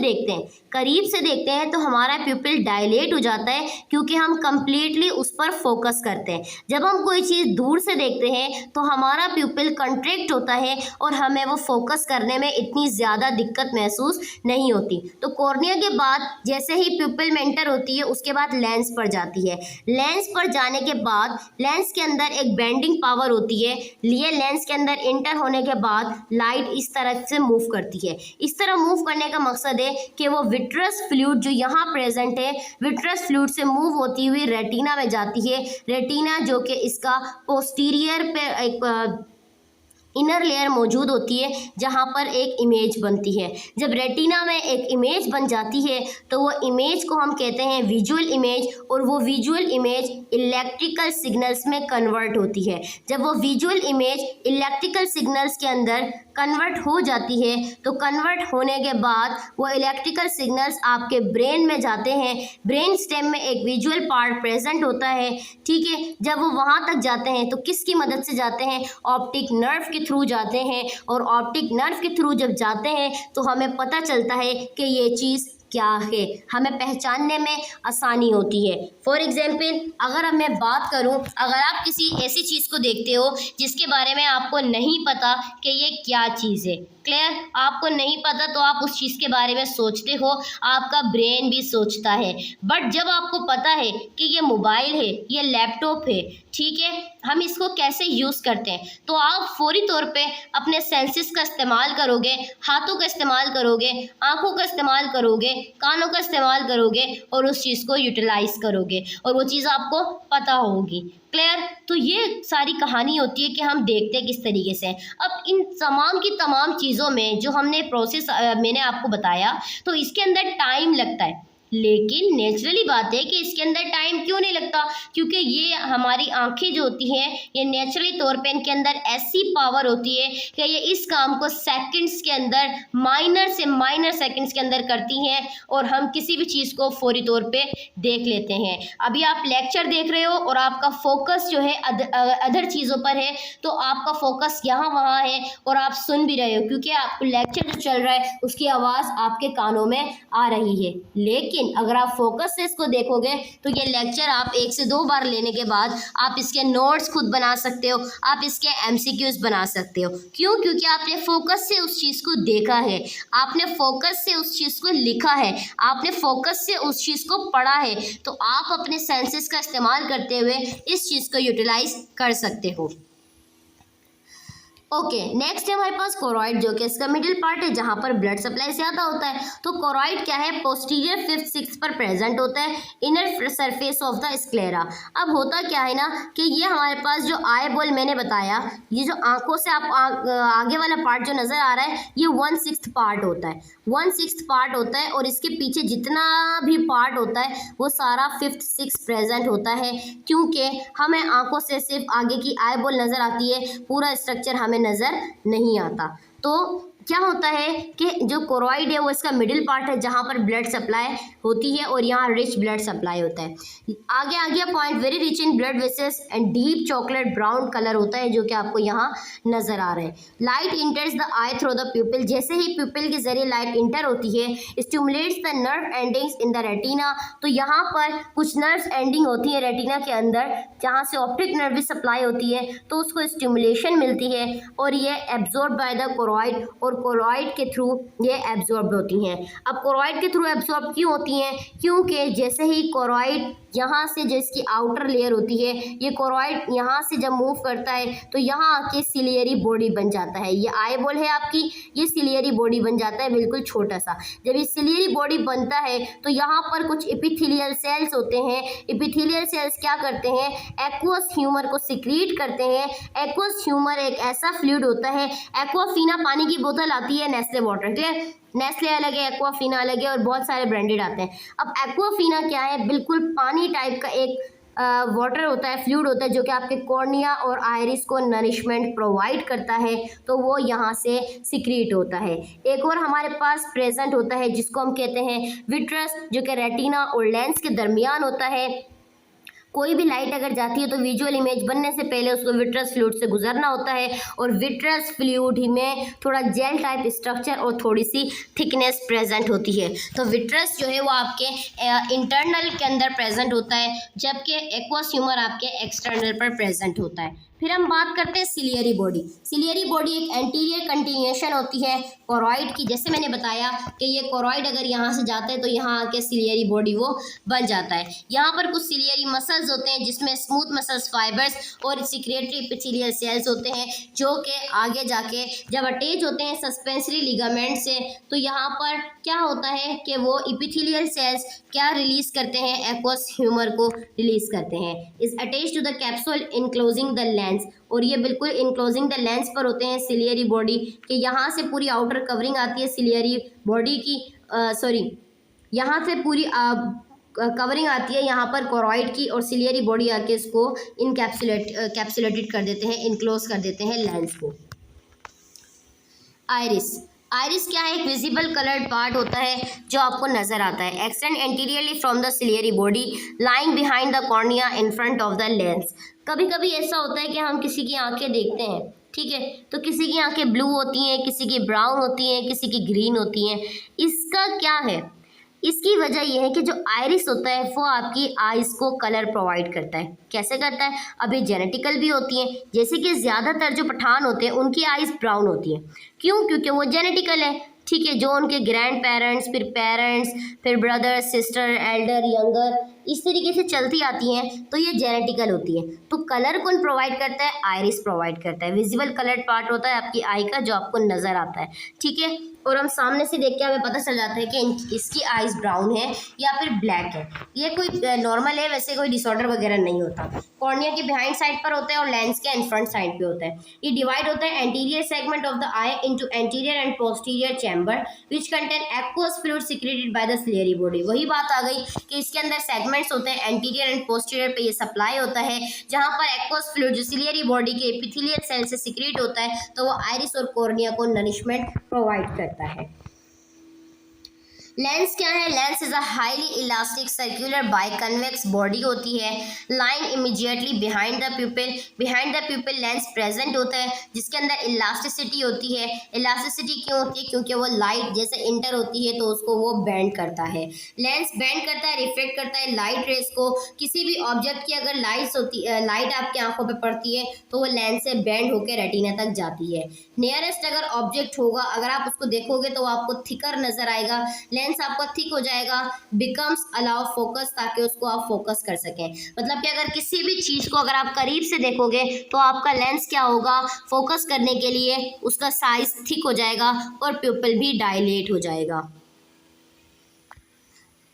देखते हैं तो हमारा प्यूपिल डायलेट हो जाता है, क्योंकि हम कंप्लीटली उस पर फोकस करते हैं। जब हम कोई चीज़ दूर से देखते हैं तो हमारा प्यूपिल कंट्रैक्ट होता है और हमें वो फोकस करने में इतनी ज़्यादा दिक्कत महसूस नहीं होती। तो कॉर्निया के बाद जैसे ही प्यूपिल में एंटर होती है, उसके बाद लेंस पर जाती है। लेंस पर जाने के बाद लेंस के अंदर एक बेंडिंग पावर होती है। ये लेंस के अंदर इंटर होने के बाद लाइट इस तरह से मूव करती है। इस तरह मूव करने का मकसद है कि वो विट्रस फ्लूइड जो यहाँ प्रेजेंट है, विट्रस फ्लूइड से मूव होती हुई रेटिना में जाती है। रेटिना जो कि इसका पोस्टीरियर पे एक इनर लेयर मौजूद होती है, जहाँ पर एक इमेज बनती है। जब रेटिना में एक इमेज बन जाती है तो वो इमेज को हम कहते हैं विजुअल इमेज, और वो विजुअल इमेज इलेक्ट्रिकल सिग्नल्स में कन्वर्ट होती है। जब वो विजुअल इमेज इलेक्ट्रिकल सिग्नल्स के अंदर कन्वर्ट हो जाती है तो कन्वर्ट होने के बाद वो इलेक्ट्रिकल सिग्नल्स आपके ब्रेन में जाते हैं। ब्रेन स्टेम में एक विजुअल पार्ट प्रेजेंट होता है, ठीक है। जब वो वहाँ तक जाते हैं तो किसकी मदद से जाते हैं, ऑप्टिक नर्व के थ्रू जाते हैं, और ऑप्टिक नर्व के थ्रू जब जाते हैं तो हमें पता चलता है कि ये चीज़ क्या है, हमें पहचानने में आसानी होती है। फॉर एग्जाम्पल अगर अब मैं बात करूं, अगर आप किसी ऐसी चीज़ को देखते हो जिसके बारे में आपको नहीं पता कि ये क्या चीज़ है, क्लियर? आपको नहीं पता तो आप उस चीज़ के बारे में सोचते हो, आपका ब्रेन भी सोचता है। बट जब आपको पता है कि ये मोबाइल है, ये लैपटॉप है, ठीक है, हम इसको कैसे यूज़ करते हैं, तो आप फौरी तौर पे अपने सेंसेस का इस्तेमाल करोगे, हाथों का इस्तेमाल करोगे, आँखों का इस्तेमाल करोगे, कानों का इस्तेमाल करोगे और उस चीज़ को यूटिलाइज़ करोगे और वो चीज़ आपको पता होगी। क्लियर? तो ये सारी कहानी होती है कि हम देखते हैं किस तरीके से। अब इन तमाम की तमाम चीज़ों में जो हमने प्रोसेस मैंने आपको बताया, तो इसके अंदर टाइम लगता है, लेकिन नेचुरली बात है कि इसके अंदर टाइम क्यों नहीं लगता, क्योंकि ये हमारी आंखें जो होती हैं, ये नेचुरली तौर पे इनके अंदर ऐसी पावर होती है कि ये इस काम को सेकंड्स के अंदर, माइनर से माइनर सेकंड्स के अंदर करती हैं और हम किसी भी चीज़ को फौरी तौर पे देख लेते हैं। अभी आप लेक्चर देख रहे हो और आपका फोकस जो है अदर चीज़ों पर है, तो आपका फोकस यहाँ वहाँ है और आप सुन भी रहे हो क्योंकि आपको लेक्चर जो चल रहा है उसकी आवाज़ आपके कानों में आ रही है। लेकिन अगर आप फोकस से इसको देखोगे तो ये लेक्चर आप 1 से 2 बार लेने के बाद आप इसके नोट्स खुद बना सकते हो, आप इसके एमसीक्यूज बना सकते हो। क्यों? क्योंकि आपने फोकस से उस चीज़ को देखा है, आपने फोकस से उस चीज़ को लिखा है, आपने फोकस से उस चीज़ को पढ़ा है, तो आप अपने सेंसेस का इस्तेमाल करते हुए इस चीज़ को यूटिलाइज कर सकते हो। ओके, नेक्स्ट है हमारे पास कोरॉइड, जो कि इसका मिडिल पार्ट है जहाँ पर ब्लड सप्लाई ज़्यादा होता है। तो कोरॉइड क्या है? पोस्टीरियर 5th 6th पर प्रेजेंट होता है, inner surface of the sclera. अब होता क्या है ना कि ये हमारे पास जो आई बॉल मैंने बताया, ये जो आंखों से आप आगे वाला पार्ट जो नज़र आ रहा है, ये 1/6 पार्ट होता है, 1/6 पार्ट होता है और इसके पीछे जितना भी पार्ट होता है वो सारा 5th 6th प्रेजेंट होता है, क्योंकि हमें आंखों से सिर्फ आगे की आई बॉल नज़र आती है, पूरा स्ट्रक्चर हमें नज़र नहीं आता। तो क्या होता है कि जो कोरॉइड है वो इसका मिडिल पार्ट है जहाँ पर ब्लड सप्लाई होती है और यहाँ रिच ब्लड सप्लाई होता है। आगे आ गया point, very rich in blood vessels and deep chocolate brown colour होता है, जो कि आपको यहाँ नज़र आ रहा है। Light इंटर्स the I through the प्यूपिल, जैसे ही प्यूपिल के जरिए लाइट इंटर होती है, stimulates the nerve endings in the retina, तो यहाँ पर कुछ नर्व एंडिंग होती है रेटिना के अंदर जहाँ से ऑप्टिक नर्व भी सप्लाई होती है, तो उसको स्टिमुलेशन मिलती है और ये एब्जॉर्ब बाय द कोरॉइड और कोरॉइड के थ्रू ये एब्जॉर्ब होती हैं। अब कोरॉइड के थ्रू एब्जॉर्ब क्यों होती हैं? क्योंकि जैसे ही कोरॉइड यहाँ से जो इसकी आउटर लेयर होती है, ये कोरॉइड यहाँ से जब मूव करता है तो यहाँ आके सिलियरी बॉडी बन जाता है। ये आई बॉल है आपकी, ये सिलियरी बॉडी बन जाता है बिल्कुल छोटा सा। जब ये सिलियरी बॉडी बनता है तो यहाँ पर कुछ एपिथेलियल सेल्स होते हैं। एपिथेलियल सेल्स क्या करते हैं? एक्वस ह्यूमर को सिक्रीट करते हैं। एक्वस ह्यूमर एक ऐसा फ्लूइड होता है, एक्वाफिना पानी की बोतल आती है, नेस्ले वाटर, क्लियर? नेस्ले अलग है, एक्वाफिना अलग है और बहुत सारे ब्रांडेड आते हैं। अब एक्वाफिना क्या है? बिल्कुल पानी टाइप का एक वाटर होता है, फ्लूइड होता है, जो कि आपके कॉर्निया और आइरिस को नरिशमेंट प्रोवाइड करता है, तो वो यहाँ से सिक्रीट होता है। एक और हमारे पास प्रेजेंट होता है जिसको हम कहते हैं विट्रस, जो कि रेटिना और लेंस के दरमियान होता है। कोई भी लाइट अगर जाती है तो विजुअल इमेज बनने से पहले उसको विट्रस फ्लूइड से गुजरना होता है और विट्रस फ्लूइड में थोड़ा जेल टाइप स्ट्रक्चर और थोड़ी सी थिकनेस प्रेजेंट होती है। तो विट्रस जो है वो आपके इंटरनल के अंदर प्रेजेंट होता है, जबकि एक्वस ह्यूमर आपके एक्सटर्नल पर प्रेजेंट होता है। फिर हम बात करते हैं सिलियरी बॉडी। सिलियरी बॉडी एक एंटीरियर कंटिन्यूएशन होती है कोरॉइड की। जैसे मैंने बताया कि ये कोरॉइड अगर यहाँ से जाता है तो यहाँ आके सिलियरी बॉडी वो बन जाता है। यहाँ पर कुछ सिलियरी मसल्स होते हैं जिसमें स्मूथ मसल्स फाइबर्स और सिक्रेटरी एपिथेलियल सेल्स होते हैं, जो कि आगे जाके जब अटैच होते हैं सस्पेंसरी लिगामेंट से, तो यहाँ पर क्या होता है कि वो एपिथेलियल सेल्स क्या रिलीज करते हैं? एक्वस ह्यूमर को रिलीज करते हैं। Is attach to the capsule enclosing the lens, और ये बिल्कुल इनक्लोजिंग द लेंस पर होते हैं सिलियरी बॉडी के। यहाँ से पूरी आउटर कवरिंग आती है सिलियरी बॉडी की, यहाँ से पूरी कवरिंग आती है यहाँ पर कोरॉइड की, और सिलियरी बॉडी आके इसको कैप्सुलेटेड कर देते हैं, इनक्लोज कर देते हैं लेंस को। आइरिस, आइरिस क्या है? एक विजिबल कलर्ड पार्ट होता है जो आपको नजर आता है। Extend anteriorly from the ciliary body lying behind the cornea in front of the lens. कभी कभी ऐसा होता है कि हम किसी की आंखें देखते हैं, ठीक है, तो किसी की आंखें ब्लू होती हैं, किसी की ब्राउन होती हैं, किसी की ग्रीन होती हैं। इसका क्या है? इसकी वजह यह है कि जो आइरिस होता है वो आपकी आइज़ को कलर प्रोवाइड करता है। कैसे करता है? अब ये जेनेटिकल भी होती हैं, जैसे कि ज़्यादातर जो पठान होते हैं उनकी आइज़ ब्राउन होती है। क्यों? क्योंकि वो जेनेटिकल है, ठीक है। जो उनके ग्रैंड पेरेंट्स, फिर ब्रदर, सिस्टर, एल्डर, यंगर, इस तरीके से चलती आती हैं, तो ये जेनेटिकल होती है। तो कलर कौन प्रोवाइड करता है? आइरिस प्रोवाइड करता है। विजिबल कलर्ड पार्ट होता है आपकी आई का, जो आपको नज़र आता है, ठीक है। और हम सामने से देख के हमें पता चल जाता है कि इसकी आइज़ ब्राउन है या फिर ब्लैक है। ये कोई नॉर्मल है, वैसे कोई डिसऑर्डर वगैरह नहीं होता। कॉर्निया के बिहाइंड साइड पर होता है और लेंस के फ्रंट साइड पे होता है। ये डिवाइड होता है anterior segment of the I into anterior and posterior chamber which contain aqueous fluid secreted by the ciliary body. वही बात आ गई कि इसके अंदर सेगमेंट्स होते हैं, एंटीरियर एंड पोस्टीरियर पे ये सप्लाई होता है, जहाँ पर एक्वस फ्लूइड जो सिलियरी बॉडी के एपिथेलियल सेल से सिक्रेट होता है, तो वो आइरिस और कॉर्निया को नरिशमेंट प्रोवाइड करता है। लेंस क्या है? Lens is a highly elastic circular biconvex body होती है, lying immediately behind the pupil. Behind the pupil lens present होता है, जिसके अंदर इलास्टिसिटी होती है। इलास्टिसिटी क्यों होती है? क्योंकि वो लाइट जैसे इंटर होती है तो उसको वो बेंड करता है। लेंस बेंड करता है, रिफ्लेक्ट करता है लाइट रेस को। किसी भी ऑब्जेक्ट की अगर लाइट आपकी आंखों पे पड़ती है तो वो लेंस से बेंड होकर रेटिना तक जाती है। नियरेस्ट अगर ऑब्जेक्ट होगा, अगर आप उसको देखोगे तो वो आपको थिकर नजर आएगा, लेंस आपका थिक हो जाएगा, बिकम्स अलाउ फोकस, ताकि उसको आप फोकस कर सकें। मतलब कि अगर किसी भी चीज को अगर आप करीब से देखोगे तो आपका लेंस क्या होगा? फोकस करने के लिए उसका साइज थिक हो जाएगा और प्यूपिल भी डायलेट हो जाएगा।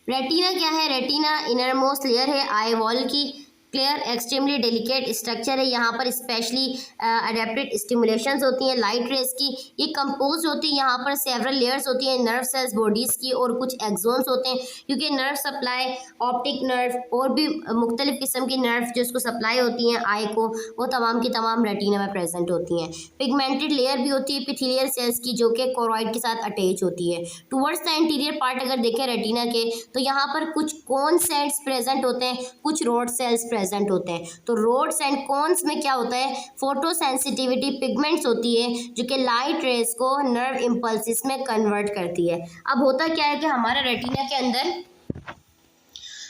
रेटिना क्या है? रेटिना इनर मोस्ट लेयर है आई वॉल की, क्लियर एक्सट्रीमली डेलिकेट स्ट्रक्चर है। यहाँ पर स्पेशली अडेप्टेड स्टिमुलेशंस होती हैं लाइट रेस की। ये कंपोज होती है, यहाँ पर सेवरल लेयर्स होती हैं नर्व सेल्स बॉडीज़ की, और कुछ एक्सोन्स होते हैं, क्योंकि नर्व सप्लाई, ऑप्टिक नर्व और भी मुख्तलिफ किस्म की नर्व जो उसको सप्लाई होती हैं आई को, वो तमाम की तमाम रेटिना में प्रेजेंट होती हैं। पिगमेंटेड लेयर भी होती है एपिथेलियल सेल्स की, जो कि कोरॉइड के साथ अटैच होती है। टुवर्ड्स द इंटीरियर पार्ट अगर देखें रेटिना के, तो यहाँ पर कुछ कोन सेल्स प्रेजेंट होते हैं, कुछ रोड सेल्स प्रेजेंट होते हैं। तो रोड्स एंड कोन्स में क्या होता है? फोटो सेंसिटिविटी पिगमेंट्स होती है, जो कि लाइट रेस को नर्व इम्पल्सिस में कन्वर्ट करती है। अब होता क्या है कि हमारे रेटिना के अंदर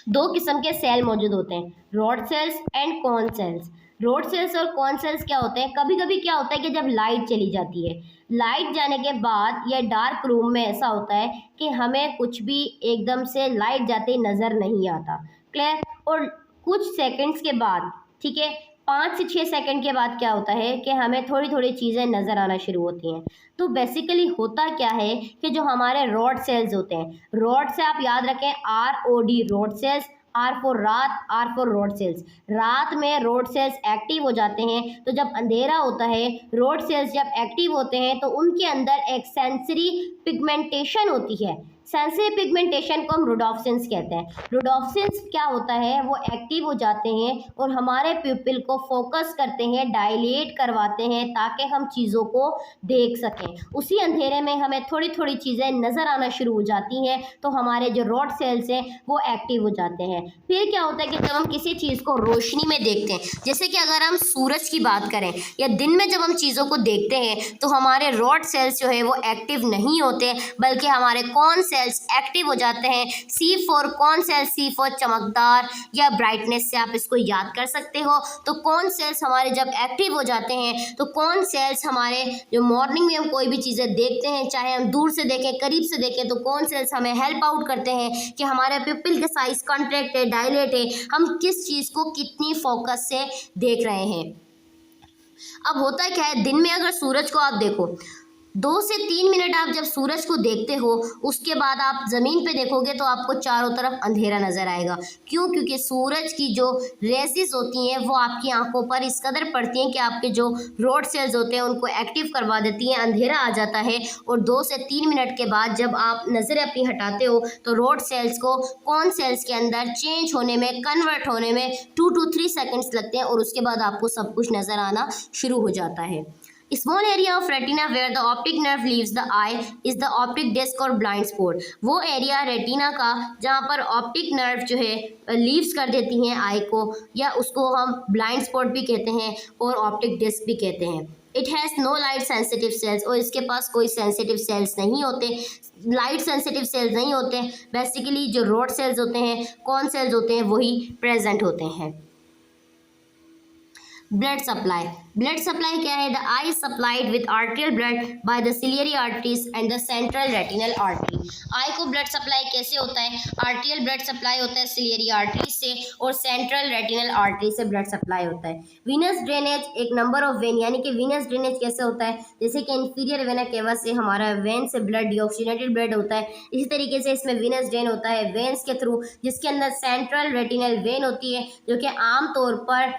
दो किस्म के सेल मौजूद होते हैं, rod cells and cone cells. Rod cells और कॉन सेल्स क्या होते हैं? कभी कभी क्या होता है कि जब लाइट चली जाती है, लाइट जाने के बाद या डार्क रूम में ऐसा होता है कि हमें कुछ भी एकदम से लाइट जाते ही नज़र नहीं आता, क्लियर। और कुछ सेकंड्स के बाद, ठीक है, 5 से 6 सेकंड के बाद क्या होता है कि हमें थोड़ी थोड़ी चीज़ें नज़र आना शुरू होती हैं। तो बेसिकली होता क्या है कि जो हमारे रॉड सेल्स होते हैं, रॉड से आप याद रखें ROD, rod sales, R for रात, R फॉर रोड सेल्स। रात में रोड सेल्स एक्टिव हो जाते हैं, तो जब अंधेरा होता है, रोड सेल्स जब एक्टिव होते हैं तो उनके अंदर एक सेंसरी पिगमेंटेशन होती है। सेंसरी पिगमेंटेशन को हम रोडोप्सिन्स कहते हैं। रोडोप्सिन्स क्या होता है? वो एक्टिव हो जाते हैं और हमारे प्यूपिल को फोकस करते हैं, डायलेट करवाते हैं, ताकि हम चीज़ों को देख सकें। उसी अंधेरे में हमें थोड़ी थोड़ी चीज़ें नज़र आना शुरू हो जाती हैं, तो हमारे जो रोड सेल्स हैं वो एक्टिव हो जाते हैं। फिर क्या होता है कि जब हम किसी चीज़ को रोशनी में देखते हैं, जैसे कि अगर हम सूरज की बात करें या दिन में जब हम चीज़ों को देखते हैं, तो हमारे रोड सेल्स जो है वो एक्टिव नहीं होते, बल्कि हमारे कौन सेल्स एक्टिव हो जाते हैं। C for cone cells, C for चमकदार या ब्राइटनेस से आप इसको याद कर सकते हो। तो कौन सेल्स हमारे जब एक्टिव हो जाते हैं, तो कौन सेल्स हमारे जो मॉर्निंग में हम कोई भी चीज़ें देखते हैं, चाहे हम दूर से देखें करीब से देखें, तो कौन सेल्स हमें हेल्प आउट करते हैं कि हमारे पिupil के साइज कॉन्ट्रैक्ट है, डायलेट है, हम किस चीज़ को कितनी फोकस से देख रहे हैं। अब होता क्या है, दिन में अगर सूरज को आप देखो, 2 से 3 मिनट आप जब सूरज को देखते हो, उसके बाद आप ज़मीन पे देखोगे तो आपको चारों तरफ अंधेरा नज़र आएगा। क्यों? क्योंकि सूरज की जो रेसेस होती हैं वो आपकी आंखों पर इस कदर पड़ती हैं कि आपके जो रोड सेल्स होते हैं उनको एक्टिव करवा देती हैं, अंधेरा आ जाता है। और 2 से 3 मिनट के बाद जब आप नज़रें अपनी हटाते हो, तो रोड सेल्स को कौन सेल्स के अंदर चेंज होने में, कन्वर्ट होने में 2 to 3 सेकेंड्स लगते हैं, और उसके बाद आपको सब कुछ नज़र आना शुरू हो जाता है। Small area of retina where the optic nerve leaves the eye is the optic disc और ब्लाइंड स्पॉट। वो एरिया रेटिना का जहाँ पर ऑप्टिक नर्व जो है लीव्स कर देती हैं आई को, या उसको हम ब्लाइंड स्पॉट भी कहते हैं और ऑप्टिक डिस्क भी कहते हैं। It has no light sensitive cells, और इसके पास कोई सेंसिटिव सेल्स नहीं होते, लाइट सेंसिटिव सेल्स नहीं होते। बेसिकली जो रोड सेल्स होते हैं, कौन सेल्स होते हैं, वही प्रेजेंट होते हैं। ब्लड सप्लाई, ब्लड सप्लाई क्या है? The eye supplied with arterial blood by the ciliary arteries and the central retinal artery. Eye को ब्लड सप्लाई कैसे होता है? आर्टियल ब्लड सप्लाई होता है सिलियरी आर्टरी से, और सेंट्रल रेटिनल आर्टरी से ब्लड सप्लाई होता है। वीनस ड्रेनेज, एक नंबर ऑफ वेन, यानी कि वीनस ड्रेनेज कैसे होता है? जैसे कि इंफीरियर वेना केवा से हमारा वेन से ब्लड डीऑक्सीजनेटेड ब्लड होता है, इसी तरीके से इसमें वीनस ड्रेन होता है वेन्स के थ्रू, जिसके अंदर सेंट्रल रेटिनल वेन होती है, जो कि आमतौर पर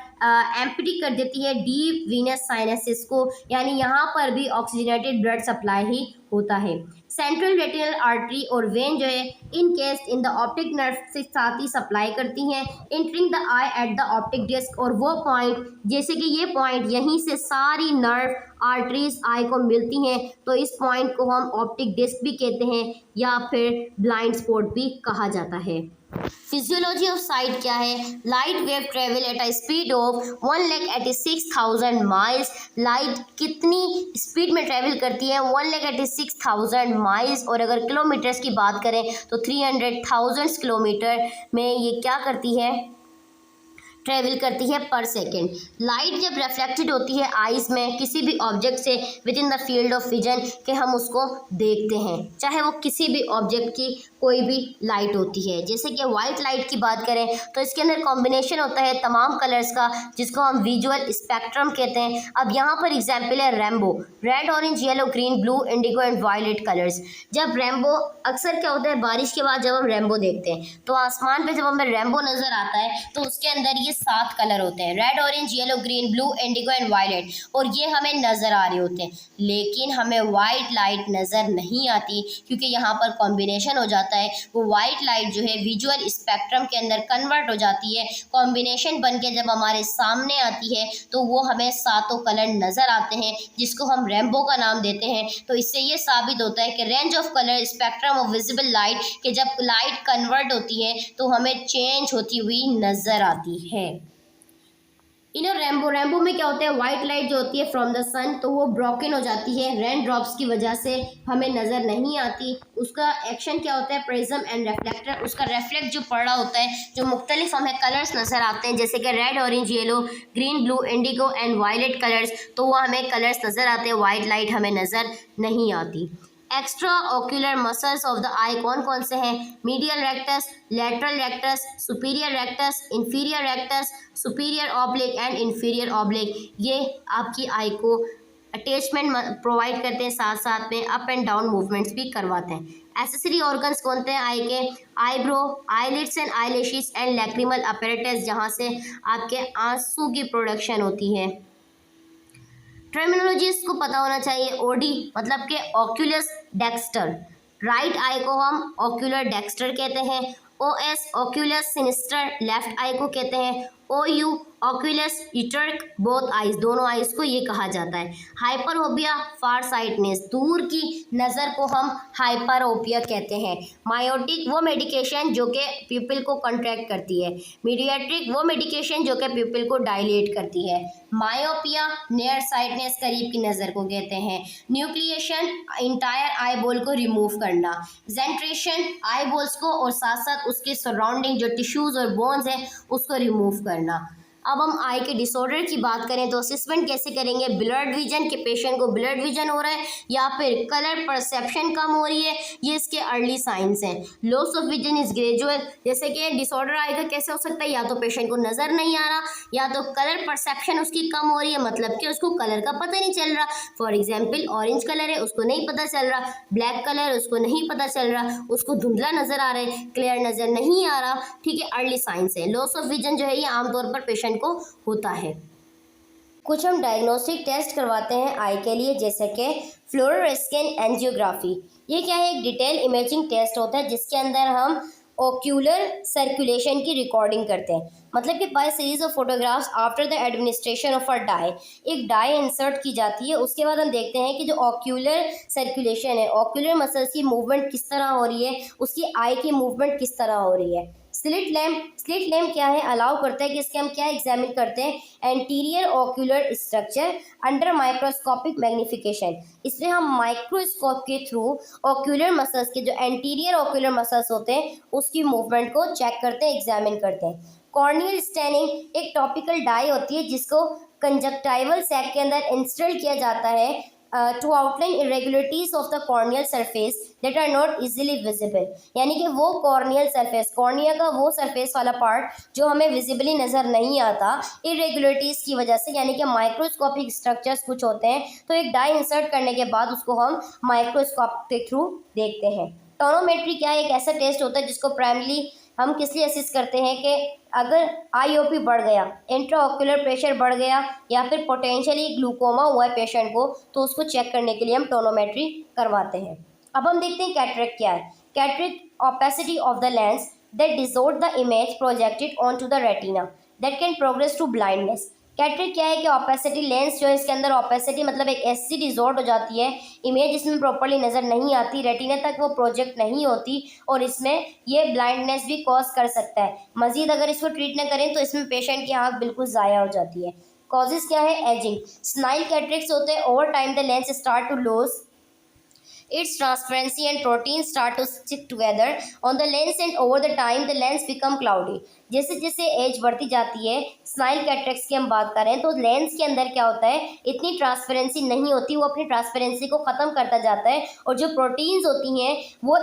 एम्प्टी कर देती है डीप वीनस साइनसिस को, यानी यहाँ पर भी ऑक्सीजनेटेड ब्लड सप्लाई ही होता है। सेंट्रल रेटिनल आर्टरी और वेन जो है encased in the optic nerve से साथ ही सप्लाई करती हैं entering the eye at the optic disc, और वो पॉइंट, जैसे कि ये पॉइंट यहीं से सारी नर्व आर्टरीज आई को मिलती हैं, तो इस पॉइंट को हम ऑप्टिक डिस्क भी कहते हैं या फिर ब्लाइंड स्पॉट भी कहा जाता है। फिजियोलॉजी ऑफ साइट क्या है? Light wave travel at a speed of 1,86,000 miles. Light कितनी स्पीड में ट्रेवल करती है? 1,86,000 माइल्स, और अगर किलोमीटर्स की बात करें तो 300,000 किलोमीटर में ये क्या करती है? ट्रेवल करती है पर सेकेंड। लाइट जब रिफ्लेक्टेड होती है आइज में किसी भी ऑब्जेक्ट से with in the field of vision के हम उसको देखते हैं, चाहे वो किसी भी ऑब्जेक्ट की कोई भी लाइट होती है। जैसे कि वाइट लाइट की बात करें तो इसके अंदर कॉम्बिनेशन होता है तमाम कलर्स का, जिसको हम विजुअल स्पेक्ट्रम कहते हैं। अब यहाँ पर एग्जाम्पल है rainbow, red orange yellow green blue indigo and violet colours. जब रेम्बो, अक्सर क्या होता है बारिश के बाद जब हम रेम्बो देखते हैं तो आसमान पे जब हमें रेम्बो नज़र आता है तो उसके अंदर ये 7 कलर होते हैं, red orange yellow green blue indigo and violet, और ये हमें नज़र आ रहे होते हैं। लेकिन हमें वाइट लाइट नज़र नहीं आती क्योंकि यहाँ पर कॉम्बिनेशन हो जाता है। वो वाइट लाइट जो है विजुअल स्पेक्ट्रम के अंदर कन्वर्ट हो जाती है, कॉम्बिनेशन बन के जब हमारे सामने आती है तो वो हमें 7 कलर नज़र आते हैं, जिसको हम रेम्बो का नाम देते हैं। तो इससे ये साबित होता है कि range of colour spectrum of visible light, कि जब लाइट कन्वर्ट होती है तो हमें चेंज होती हुई नज़र आती है। रेम्बो में क्या होता है? वाइट लाइट जो होती है फ्रॉम द सन, तो वो ब्रोकन हो जाती है रेन ड्रॉप्स की वजह से, हमें नज़र नहीं आती। उसका एक्शन क्या होता है? प्रिज्म एंड रिफ्लेक्टर, उसका रिफ्लेक्ट जो पड़ रहा होता है, जो मुख्तलिफ हमें कलर्स नज़र आते हैं जैसे कि red orange yellow green blue indigo and violet colours, तो वो हमें कलर्स नज़र आते हैं, वाइट लाइट हमें नज़र नहीं आती। Extraocular muscles of the eye कौन कौन से हैं? Medial rectus, lateral rectus, superior rectus, inferior rectus, superior oblique and inferior oblique. ये आपकी आई को अटैचमेंट प्रोवाइड करते हैं, साथ साथ में अप एंड डाउन मूवमेंट्स भी करवाते हैं। एसेसरी ऑर्गन्स कौन से हैं आई के? Eyebrow, eyelids and eyelashes and lacrimal apparatus, जहाँ से आपके आंसू की प्रोडक्शन होती है। टर्मिनोलॉजीज को पता होना चाहिए। ओडी मतलब कि ऑक्यूलस डेक्स्टर, राइट आई को हम ऑक्यूलर डेक्स्टर कहते हैं। ओएस ऑक्यूलस सिनिस्टर, लेफ्ट आई को कहते हैं। OU ऑक्यूलस यूटर्क, बोथ आइज, दोनों आइज को ये कहा जाता है। हाइपरओपिया, फार साइटनेस, दूर की नज़र को हम हाइपरओपिया कहते हैं। मायोटिक वो मेडिकेशन जो कि प्यूपिल को कंट्रैक्ट करती है। मीडियाट्रिक वो मेडिकेशन जो कि प्यूपिल को डायलेट करती है। मायोपिया नियर साइटनेस, करीब की नज़र को कहते हैं। न्यूक्लिएशन इंटायर आई बॉल को रिमूव करना। जेंट्रेशन आई बॉल्स को और साथ साथ उसके सराउंडिंग जो टिश्यूज़ और बोन्स हैं उसको रिमूव करना। अब हम आई के डिसऑर्डर की बात करें तो असेसमेंट कैसे करेंगे? ब्लड विजन, के पेशेंट को ब्लड विजन हो रहा है या फिर कलर परसेप्शन कम हो रही है, ये इसके अर्ली साइंस हैं। Loss of vision is gradual, जैसे कि डिसऑर्डर आई का कैसे हो सकता है? या तो पेशेंट को नज़र नहीं आ रहा, या तो कलर परसेप्शन उसकी कम हो रही है, मतलब कि उसको कलर का पता नहीं चल रहा। फॉर एग्जाम्पल ऑरेंज कलर है उसको नहीं पता चल रहा, ब्लैक कलर उसको नहीं पता चल रहा, उसको धुंधला नज़र आ रहा है, क्लियर नज़र नहीं आ रहा। ठीक है, अर्ली साइंस है। लॉस ऑफ विजन जो है ये आमतौर पर पेशेंट को होता है। कुछ हम डायग्नोस्टिक टेस्ट करवाते हैं आई के लिए, जैसे कि फ्लोरोस्केन एंजियोग्राफी। ये क्या है? एक डिटेल इमेजिंग टेस्ट होता है जिसके अंदर हम ओक्यूलर सर्कुलेशन की रिकॉर्डिंग करते हैं, मतलब कि by series of photographs after the administration of a dye. एक डाई इंसर्ट की जाती है, उसके बाद हम देखते हैं कि जो ओक्यूलर सर्कुलेशन है, ओक्यूलर मसल्स की मूवमेंट किस तरह हो रही है, उसकी आई की मूवमेंट किस तरह हो रही है। स्लिट लैम्प क्या है, अलाउ करता है कि इसके हम क्या एग्जामिन करते हैं, anterior ocular structure under microscopic magnification. इसमें हम माइक्रोस्कोप के थ्रू ऑक्यूलर मसल्स के जो एंटीरियर ऑक्यूलर मसल्स होते हैं उसकी मूवमेंट को चेक करते हैं, एग्जामिन करते हैं। कॉर्नियल स्टेनिंग एक टॉपिकल डाई होती है जिसको कंजक्टाइवल सैक के अंदर इंस्टॉल किया जाता है to outline irregularities of the corneal surface that are not easily visible. यानी कि वो कॉर्नियल सरफेस, कॉर्निया का वो सरफेस वाला पार्ट जो हमें विजिबली नज़र नहीं आता इरेगुलरिटीज़ की वजह से, यानी कि माइक्रोस्कोपिक स्ट्रक्चर्स कुछ होते हैं, तो एक डाई इंसर्ट करने के बाद उसको हम माइक्रोस्कोप के थ्रू देखते हैं। टोनोमेट्री क्या है, एक ऐसा टेस्ट होता है जिसको प्राइमरी हम किस लिए असिस्ट करते हैं कि अगर आईओपी बढ़ गया, इंट्राऑक्यूलर प्रेशर बढ़ गया या फिर पोटेंशियली ग्लूकोमा हुआ है पेशेंट को, तो उसको चेक करने के लिए हम टोनोमेट्री करवाते हैं। अब हम देखते हैं कैटरेक्ट क्या है। Cataract opacity of the lens that distort the image projected onto the retina that can progress to blindness. Cataract क्या है कि ऑपेसिटी, लेंस जो है इसके अंदर ऑपेसिटी मतलब एक ऐसी डिसॉर्ट हो जाती है, इमेज इसमें प्रॉपर्ली नज़र नहीं आती, रेटिना तक वो प्रोजेक्ट नहीं होती और इसमें ये ब्लाइंडनेस भी कॉज कर सकता है। मजीद अगर इसको ट्रीट न करें तो इसमें पेशेंट की आँख बिल्कुल ज़ाया हो जाती है। कॉजेज़ क्या है, एजिंग, स्नाइल कैटरेक्ट्स होते हैं, over time the lens start to lose its transparency and proteins start to stick together on the lens and over the time the lens become cloudy। जैसे जैसे एज बढ़ती जाती है, स्नाइल कैटरेक्ट्स की हम बात करें तो लेंस के अंदर क्या होता है, इतनी ट्रांसपेरेंसी नहीं होती, वो अपनी ट्रांसपेरेंसी को ख़त्म करता जाता है और जो प्रोटीन्स होती हैं वो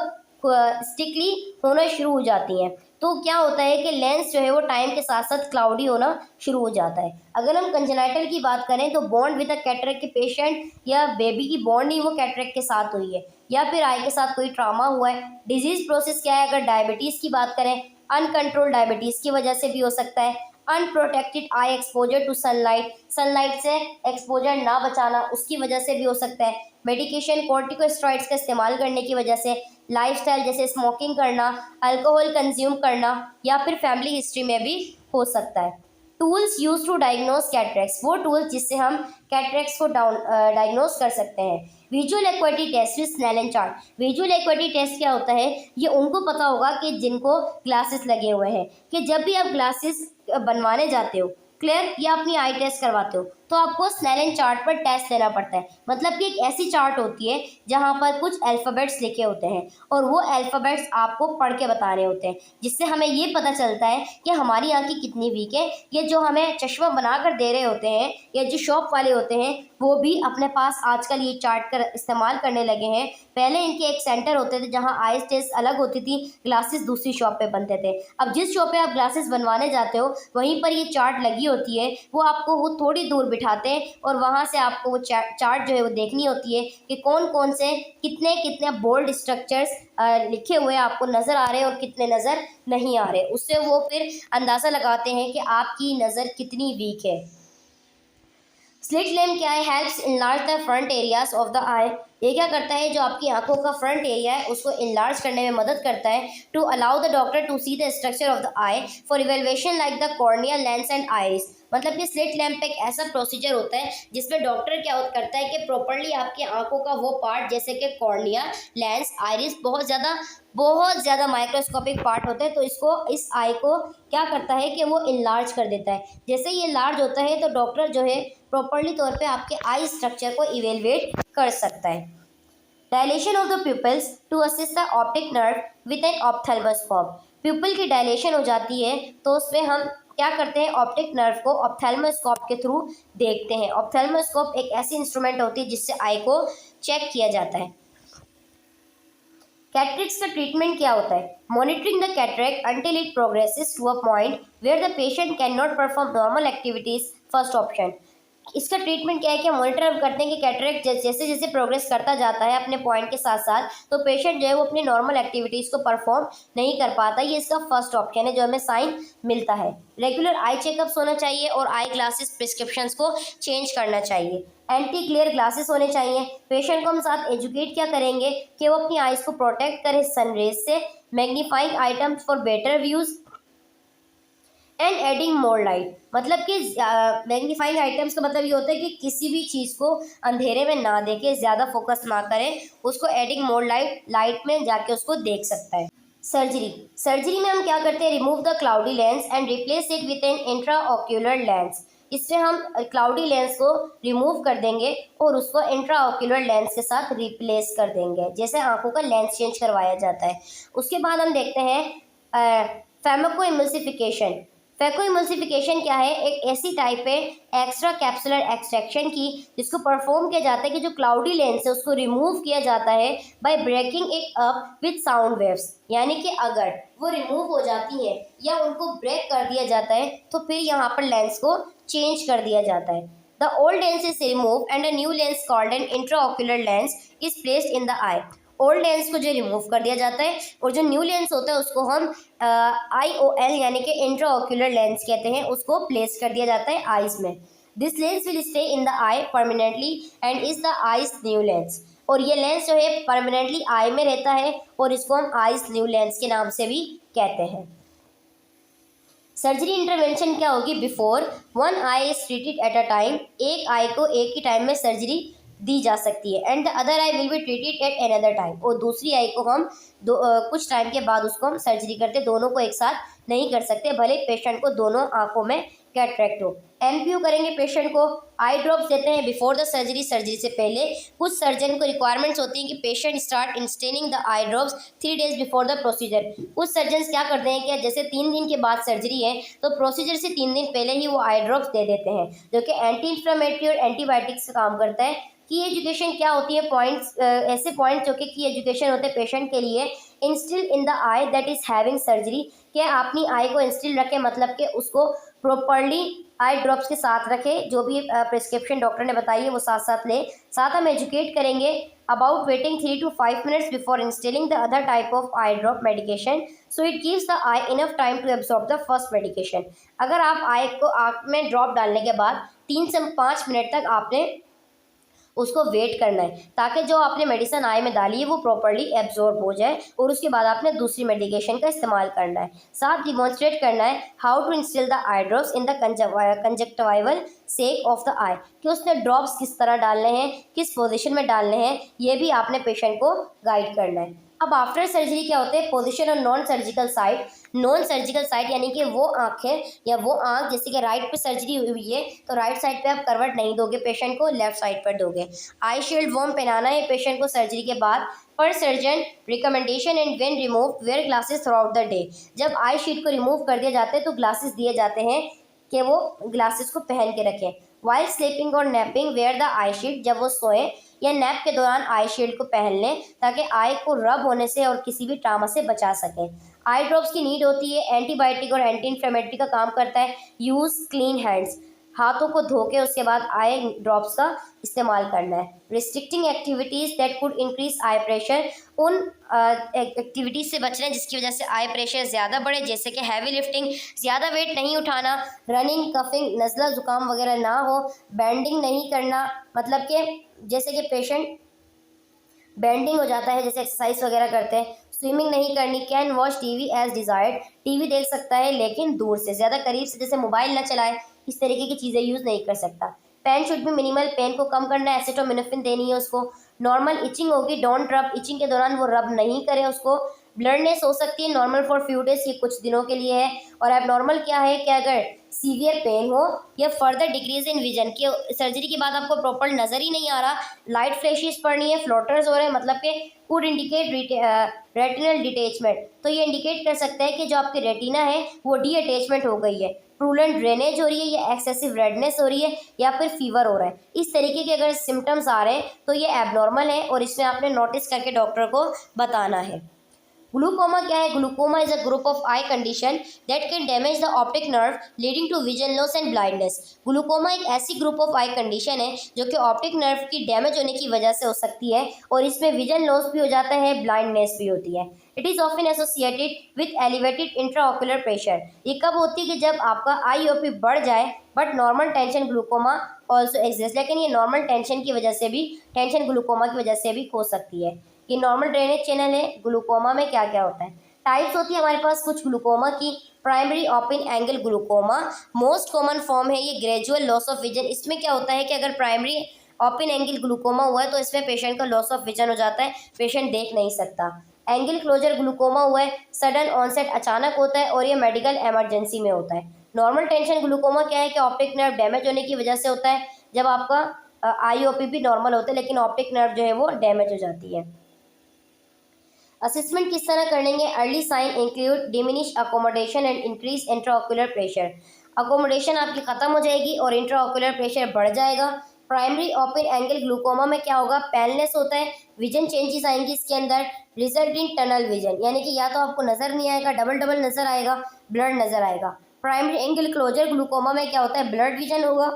स्टिकली होना शुरू हो जाती हैं। तो क्या होता है कि लेंस जो है वो टाइम के साथ साथ क्लाउडी होना शुरू हो जाता है। अगर हम कंजेनाइटल की बात करें तो बॉन्ड विद अ कैटरेक्ट के पेशेंट या बेबी की बॉन्ड ही वो कैटरेक्ट के साथ हुई है या फिर आई के साथ कोई ट्रामा हुआ है। डिजीज प्रोसेस क्या है, अगर डायबिटीज़ की बात करें, अनकंट्रोल डायबिटीज़ की वजह से भी हो सकता है। Unprotected eye exposure to sunlight, sunlight से एक्सपोजर ना बचाना उसकी वजह से भी हो सकता है। मेडिकेशन कॉर्टिकोस्टेरॉइड्स का इस्तेमाल करने की वजह से, लाइफस्टाइल जैसे स्मोकिंग करना, अल्कोहल कंज्यूम करना या फिर फैमिली हिस्ट्री में भी हो सकता है। टूल्स यूज टू डायग्नोज कैटरेक्ट्स, वो टूल्स जिससे हम कैटरेक्ट्स को डायग्नोज कर सकते हैं। Visual acuity test with Snellen chart. Visual acuity test क्या होता है, ये उनको पता होगा कि जिनको ग्लासेस लगे हुए हैं, कि जब भी आप ग्लासेस बनवाने जाते हो क्लियर या अपनी आई टेस्ट करवाते हो तो आपको स्नेलन चार्ट पर टेस्ट देना पड़ता है। मतलब कि एक ऐसी चार्ट होती है जहाँ पर कुछ अल्फ़ाबेट्स लिखे होते हैं और वो अल्फ़ाबेट्स आपको पढ़ के बताने होते हैं, जिससे हमें ये पता चलता है कि हमारी आंखें कितनी वीक है। ये जो हमें चश्मा बना कर दे रहे होते हैं या जो शॉप वाले होते हैं वो भी अपने पास आजकल ये चार्ट कर इस्तेमाल करने लगे हैं। पहले इनके एक सेंटर होते थे जहाँ आई टेस्ट अलग होती थी, ग्लासेस दूसरी शॉप पे बनते थे। अब जिस शॉप पे आप ग्लासेस बनवाने जाते हो वहीं पर ये चार्ट लगी होती है, वो आपको वो थोड़ी दूर बिठाते हैं और वहाँ से आपको वो चार्ट जो है वो देखनी होती है कि कौन कौन से कितने कितने बोल्ड स्ट्रक्चर्स लिखे हुए आपको नज़र आ रहे हैं और कितने नज़र नहीं आ रहे। उससे वो फिर अंदाज़ा लगाते हैं कि आपकी नज़र कितनी वीक है। स्लिट लैम्प क्या है, helps enlarge the front areas of the eye. ये क्या करता है, जो आपकी आंखों का फ्रंट एरिया है उसको इनलार्ज करने में मदद करता है। To allow the doctor to see the structure of the eye for evaluation like the cornea, lens and iris. मतलब कि स्लिट लैम्प एक ऐसा प्रोसीजर होता है जिसमें डॉक्टर क्या करता है कि प्रॉपर्ली आपकी आंखों का वो पार्ट जैसे कि कॉर्निया, लेंस, आइरिस बहुत ज़्यादा माइक्रोस्कोपिक पार्ट होते हैं, तो इसको इस आई को क्या करता है कि वो इनलार्ज कर देता है। जैसे ये लार्ज होता है तो डॉक्टर जो है प्रॉपर्ली तौर पे आपके आई स्ट्रक्चर को इवेलुएट कर सकता है। Dilation of the pupils to assist the optic nerve with an ophthalmoscope. Pupil की डायलेशन हो जाती है तो उसमें हम क्या करते हैं, ऑप्टिक नर्व को ऑप्थेल्मोस्कोप के थ्रू देखते हैं। ऑप्थेल्मोस्कोप एक ऐसी इंस्ट्रूमेंट होती है जिससे आई को चेक किया जाता है। कैटरेक्ट्स का ट्रीटमेंट क्या होता है, monitoring the cataract until it progresses to a point where the patient can not perform normal activities, first option. इसका ट्रीटमेंट क्या है कि मॉनिटर हम करते हैं कि कैटरेक्ट जैसे जैसे प्रोग्रेस करता जाता है अपने पॉइंट के साथ साथ तो पेशेंट जो है वो अपनी नॉर्मल एक्टिविटीज़ को परफॉर्म नहीं कर पाता। ये इसका फर्स्ट ऑप्शन है जो हमें साइन मिलता है। रेगुलर आई चेकअप्स होना चाहिए और आई ग्लासेस प्रिस्क्रिप्शंस को चेंज करना चाहिए। एंटी ग्लेयर ग्लासेस होने चाहिए। पेशेंट को हम साथ एजुकेट क्या करेंगे कि वो अपनी आइज़ को प्रोटेक्ट करे सनरेज से। Magnifying items for better views and adding more light. मतलब कि मैग्नीफाइंग आइटम्स का मतलब ये होता है कि किसी भी चीज़ को अंधेरे में ना देखे, ज़्यादा फोकस ना करें, उसको एडिंग मोर लाइट में जाके उसको देख सकता है। सर्जरी सर्जरी में हम क्या करते हैं, remove the cloudy lens and replace it with an intraocular lens. इससे हम क्लाउडी लेंस को रिमूव कर देंगे और उसको इंट्राओक्यूलर लेंस के साथ रिप्लेस कर देंगे, जैसे आंखों का लेंस चेंज करवाया जाता है। उसके बाद हम देखते हैं फेमको इमल्सिफिकेशन। फेको इमल्सिफिकेशन क्या है, एक ऐसी टाइप है एक्स्ट्रा कैप्सुलर एक्सट्रैक्शन की जिसको परफॉर्म किया जाता है कि जो क्लाउडी लेंस है उसको रिमूव किया जाता है by breaking it up with sound waves. यानी कि अगर वो रिमूव हो जाती है या उनको ब्रेक कर दिया जाता है तो फिर यहाँ पर लेंस को चेंज कर दिया जाता है। The old lens is remove and a new lens called an intraocular lens is placed in the I. Old lens को जो रिमूव कर दिया जाता है और जो न्यू लेंस होता है उसको हम IOL यानी कि इंट्राओक्यूलर लेंस कहते हैं, उसको प्लेस कर दिया जाता है आईज में। This lens will stay in the I permanently and is the eyes new lens. और ये लेंस जो है परमानेंटली आई में रहता है और इसको हम आईज न्यू लेंस के नाम से भी कहते हैं। सर्जरी इंटरवेंशन क्या होगी, before one I is treated at a time. एक आई को एक ही टाइम में सर्जरी दी जा सकती है and the other I will be treated at another time. और दूसरी आई को हम कुछ टाइम के बाद उसको हम सर्जरी करते, दोनों को एक साथ नहीं कर सकते, भले पेशेंट को दोनों आंखों में कैटरेक्ट हो। एनपीयू करेंगे पेशेंट को, आई ड्रॉप्स देते हैं बिफोर द सर्जरी, सर्जरी से पहले। कुछ सर्जन को रिक्वायरमेंट्स होती हैं कि patient start instilling the eye drops 3 days before the procedure. कुछ सर्जन क्या करते हैं कि जैसे 3 दिन के बाद सर्जरी है तो प्रोसीजर से 3 दिन पहले ही वो आई ड्रॉप्स दे देते हैं, जो कि एंटी इन्फ्लेमेटरी और एंटीबायोटिक्स का काम करता है। की एजुकेशन क्या होती है, पॉइंट्स ऐसे पॉइंट्स जो कि की एजुकेशन होते हैं पेशेंट के लिए। Instil in the I that is having surgery, क्या अपनी आई को इंस्टिल रखें, मतलब कि उसको प्रॉपरली आई ड्रॉप्स के साथ रखें, जो भी प्रिस्क्रिप्शन डॉक्टर ने बताई है वो साथ साथ ले। साथ हम एजुकेट करेंगे about waiting 3 to 5 minutes before instilling the other type of eye drop medication so it gives the eye enough time to absorb the first medication. अगर आप आई को आँख में ड्रॉप डालने के बाद 3 से 5 मिनट तक आपने उसको वेट करना है ताकि जो आपने मेडिसिन आई में डाली है वो प्रॉपरली एब्जॉर्ब हो जाए और उसके बाद आपने दूसरी मेडिकेशन का इस्तेमाल करना है। साथ डिमॉन्स्ट्रेट करना है how to instil the eye drops in the conjunctival sac of the eye, कि उसने ड्रॉप्स किस तरह डालने हैं, किस पोजीशन में डालने हैं, ये भी आपने पेशेंट को गाइड करना है। अब आफ्टर सर्जरी क्या होते हैं, position on non surgical site. Non surgical site यानी कि वो आंखें या वो आंख, जैसे कि राइट पे सर्जरी हुई है तो राइट साइड पे आप करवट नहीं दोगे पेशेंट को, लेफ्ट साइड पर दोगे। आई शील्ड वॉर्म पहनाना है पेशेंट को सर्जरी के बाद। पर surgeon recommendation and when remove where glasses through out the day. जब आई शीट को रिमूव कर दिया जाता है तो ग्लासेस दिए जाते हैं कि वो ग्लासेस को पहन के रखें। वाइल स्लीपिंग और napping wear the eye shield, जब वो सोए या नैप के दौरान आई शील्ड को पहन लें ताकि आई को रब होने से और किसी भी ट्रामा से बचा सकें। आई ड्रॉप्स की नीड होती है, एंटीबायोटिक और एंटी इन्फ्लेमेटरी का काम करता है। यूज़ क्लीन हैंड्स, हाथों को धो के उसके बाद आई ड्रॉप्स का इस्तेमाल करना है। Restricting activities that could increase I pressure, उन एक्टिविटीज़ से बचना जिसकी वजह से आई प्रेशर ज़्यादा बढ़े, जैसे कि हैवी लिफ्टिंग, ज़्यादा वेट नहीं उठाना, रनिंग, कफिंग, नज़ला ज़ुकाम वगैरह ना हो, बैंडिंग नहीं करना, मतलब कि जैसे कि पेशेंट बेंडिंग हो जाता है जैसे एक्सरसाइज वगैरह करते हैं। स्विमिंग नहीं करनी। Can watch TV as desired, TV देख सकता है लेकिन दूर से, ज़्यादा करीब से जैसे मोबाइल ना चलाए, इस तरीके की चीज़ें यूज़ नहीं कर सकता। पेन शुड भी मिनिमल, पेन को कम करना है, एसिटोमिनोफिन देनी है उसको। नॉर्मल इचिंग होगी, डोंट रब, इचिंग के दौरान वो रब नहीं करे उसको। ब्लडनेस हो सकती है, नॉर्मल फॉर फ्यू डेज, ये कुछ दिनों के लिए है। और एबनॉर्मल क्या है कि अगर सीवियर पेन हो या फर्दर डिक्रीज इन विजन, कि सर्जरी के बाद आपको प्रॉपर नज़र ही नहीं आ रहा, लाइट फ्लैशेस पड़नी है, फ्लोटर्स हो रहे हैं, मतलब कि कुड इंडिकेट रेटिनल डिटेचमेंट, तो ये इंडिकेट कर सकता है कि जो आपकी रेटिना है वो डी अटैचमेंट हो गई है। प्रूलेंट ड्रेनेज हो रही है या एक्सेसिव रेडनेस हो रही है या फिर फीवर हो रहा है, इस तरीके के अगर सिम्टम्स आ रहे हैं तो ये एबनॉर्मल है और इसमें आपने नोटिस करके डॉक्टर को बताना है। ग्लूकोमा क्या है? Glaucoma is a group of eye condition that can damage the optic nerve leading to vision loss and blindness. Glaucoma एक ऐसी ग्रुप ऑफ आई कंडीशन है जो कि ऑप्टिक नर्व की डैमेज होने की वजह से हो सकती है और इसमें विजन लॉस भी हो जाता है, ब्लाइंडनेस भी होती है। It is often associated with elevated intraocular pressure. ये कब होती है? कि जब आपका IOP बढ़ जाए, but normal tension glaucoma also exist, लेकिन ये नॉर्मल टेंशन की वजह से भी, टेंशन ग्लूकोमा की वजह से भी हो सकती है। ये नॉर्मल ड्रेनेज चैनल है। ग्लूकोमा में क्या क्या होता है? टाइप्स होती है हमारे पास कुछ ग्लूकोमा की। Primary open angle glaucoma most common form है, ये ग्रेजुअल लॉस ऑफ विजन। इसमें क्या होता है कि अगर प्राइमरी ओपन एंगल ग्लूकोमा हुआ है तो इसमें पेशेंट का लॉस ऑफ विजन हो जाता है, पेशेंट देख नहीं सकता। एंगल क्लोजर ग्लूकोमा हुआ है, सडन ऑनसेट अचानक होता है और ये मेडिकल इमरजेंसी में होता है। नॉर्मल टेंशन ग्लूकोमा क्या है कि ऑप्टिक नर्व डैमेज होने की वजह से होता है, जब आपका आईओपी भी नॉर्मल होता है लेकिन ऑप्टिक नर्व जो है वो डैमेज हो जाती है। असेसमेंट किस तरह कर लेंगे? Early sign include diminish accommodation and increase intraocular pressure. Accommodation आपकी खत्म हो जाएगी और इंट्राओक्यूलर प्रेशर बढ़ जाएगा। प्राइमरी ओपन एंगल ग्लूकोमा में क्या होगा? पैलनेस होता है, विजन चेंजेस आएंगी इसके अंदर, रिजल्ट इन टनल विजन, यानी कि या तो आपको नजर नहीं आएगा, डबल डबल नजर आएगा, ब्लड नजर आएगा। प्राइमरी एंगल क्लोजर ग्लूकोमा में क्या होता है? ब्लड विजन होगा,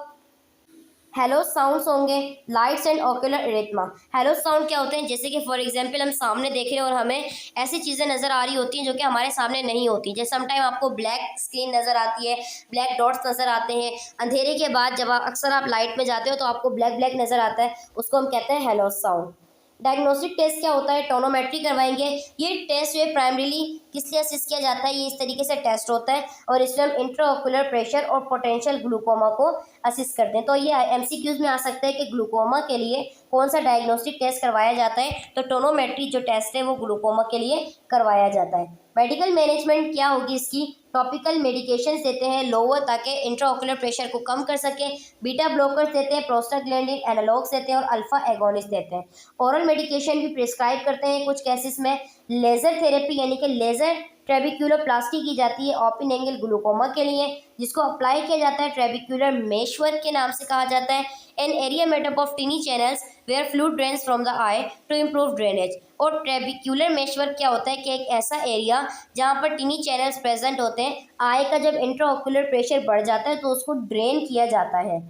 हेलो साउंड्स होंगे, lights and ocular erythema. Halo sound क्या होते हैं? जैसे कि फॉर एग्जांपल हम सामने देख रहे हैं और हमें ऐसी चीज़ें नज़र आ रही होती हैं जो कि हमारे सामने नहीं होती। जैसे समटाइम आपको ब्लैक स्क्रीन नज़र आती है, ब्लैक डॉट्स नज़र आते हैं। अंधेरे के बाद जब आप अक्सर आप लाइट में जाते हो तो आपको ब्लैक ब्लैक नज़र आता है, उसको हम कहते हैं हेलो साउंड। डायग्नोस्टिक टेस्ट क्या होता है? टोनोमेट्री करवाएंगे। ये टेस्ट जो है प्राइमरीली किस लिए असिस्ट किया जाता है? ये इस तरीके से टेस्ट होता है और इसमें हम इंट्राओक्यूलर प्रेशर और पोटेंशियल ग्लूकोमा को असिस्ट करते हैं। तो ये एमसीक्यूज में आ सकता है कि ग्लूकोमा के लिए कौन सा डायग्नोस्टिक टेस्ट करवाया जाता है, तो टोनोमेट्री जो टेस्ट है वो ग्लूकोमा के लिए करवाया जाता है। मेडिकल मैनेजमेंट क्या होगी इसकी? टॉपिकल मेडिकेशंस देते हैं लोअर ताकि इंट्राओक्यूलर प्रेशर को कम कर सकें, बीटा ब्लॉकर्स देते हैं, प्रोस्टाग्लैंडिन एनालॉग्स देते हैं और अल्फा एगोनिस्ट देते हैं। ओरल मेडिकेशन भी प्रिस्क्राइब करते हैं कुछ केसेस में। लेज़र थेरेपी यानी कि लेज़र ट्रेबिक्यूलोप्लास्टी की जाती है ओपन एंगल ग्लूकोमा के लिए, जिसको अप्लाई किया जाता है ट्रेबिक्यूलर मेशवर्क के नाम से कहा जाता है। An area made up of tiny channels where fluid drains from the eye to improve drainage. और ट्रेबिक्यूलर मेशवर्क क्या होता है कि एक ऐसा एरिया जहाँ पर टिनी चैनल्स प्रेजेंट होते हैं, आई का जब इंट्राओक्यूलर प्रेशर बढ़ जाता है तो उसको ड्रेन किया जाता है।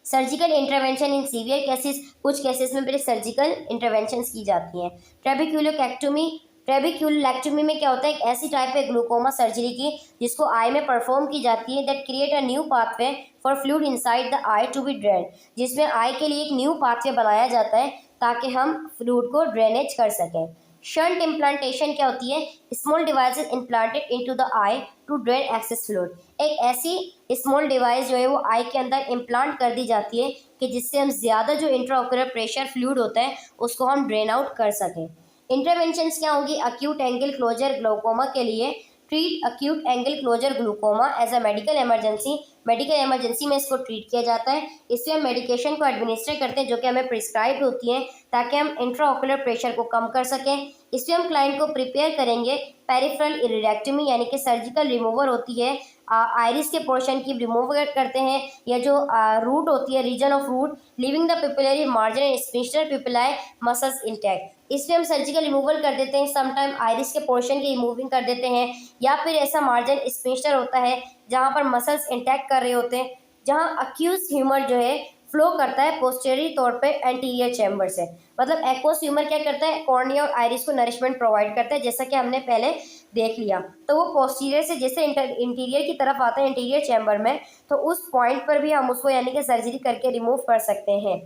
Surgical intervention in severe cases, कुछ केसेस में पहले सर्जिकल इंटरवेंशंस की जाती हैं। ट्रेबिक्यूलोलैक्टोमी, ट्रेबिक्यूलोलैक्टोमी में क्या होता है? एक ऐसी टाइप है ग्लूकोमा सर्जरी की जिसको आई में परफॉर्म की जाती है, that create a new pathway for fluid inside the eye to be drain, जिसमें आई के लिए एक न्यू पाथवे बनाया जाता है ताकि हम फ्लूइड को ड्रेनेज कर सकें। शंट इम्प्लांटेशन क्या होती है? Small devices implanted into the eye to drain excess fluid. एक ऐसी स्मॉल डिवाइस जो है वो आई के अंदर इम्प्लांट कर दी जाती है कि जिससे हम ज़्यादा जो इंट्राओक्यूलर प्रेशर फ्लूइड होता है उसको हम ड्रेन आउट कर सकें। इंटरवेंशंस क्या होगी? अक्यूट एंगल क्लोजर ग्लूकोमा के लिए treat acute angle closure glaucoma as a medical emergency. Medical emergency में इसको ट्रीट किया जाता है। इसमें हम मेडिकेशन को एडमिनिस्टर करते हैं जो कि हमें प्रिस्क्राइब होती हैं ताकि हम इंट्राओक्यूलर प्रेशर को कम कर सकें। इसमें हम क्लाइंट को प्रिपेयर करेंगे पेरिफेरल इरिडेक्टोमी, यानी कि सर्जिकल रिमूवर होती है, आइरिस के पोर्शन की रिमूव करते हैं, या जो रूट होती है, region of root, leaving the pupillary margin and sphincter pupillae muscles intact. इसमें हम सर्जिकल रिमूवल कर देते हैं, समटाइम आइरिस के पोर्शन की रिमूविंग कर देते हैं, या फिर ऐसा मार्जिन स्पिंस्टर होता है जहाँ पर मसल्स इंटैक्ट कर रहे होते हैं, जहाँ अक्यूज ह्यूमर जो है फ्लो करता है पोस्टेरियर तौर पे एंटीरियर चैम्बर से। मतलब एक्वस ह्यूमर क्या करता है? कॉर्निया और आइरिस को नरिशमेंट प्रोवाइड करता है, जैसा कि हमने पहले देख लिया। तो वो पोस्टीरियर से जैसे इंटीरियर की तरफ आता है इंटीरियर चैम्बर में, तो उस पॉइंट पर भी हम उसको यानी कि सर्जरी करके रिमूव कर सकते हैं।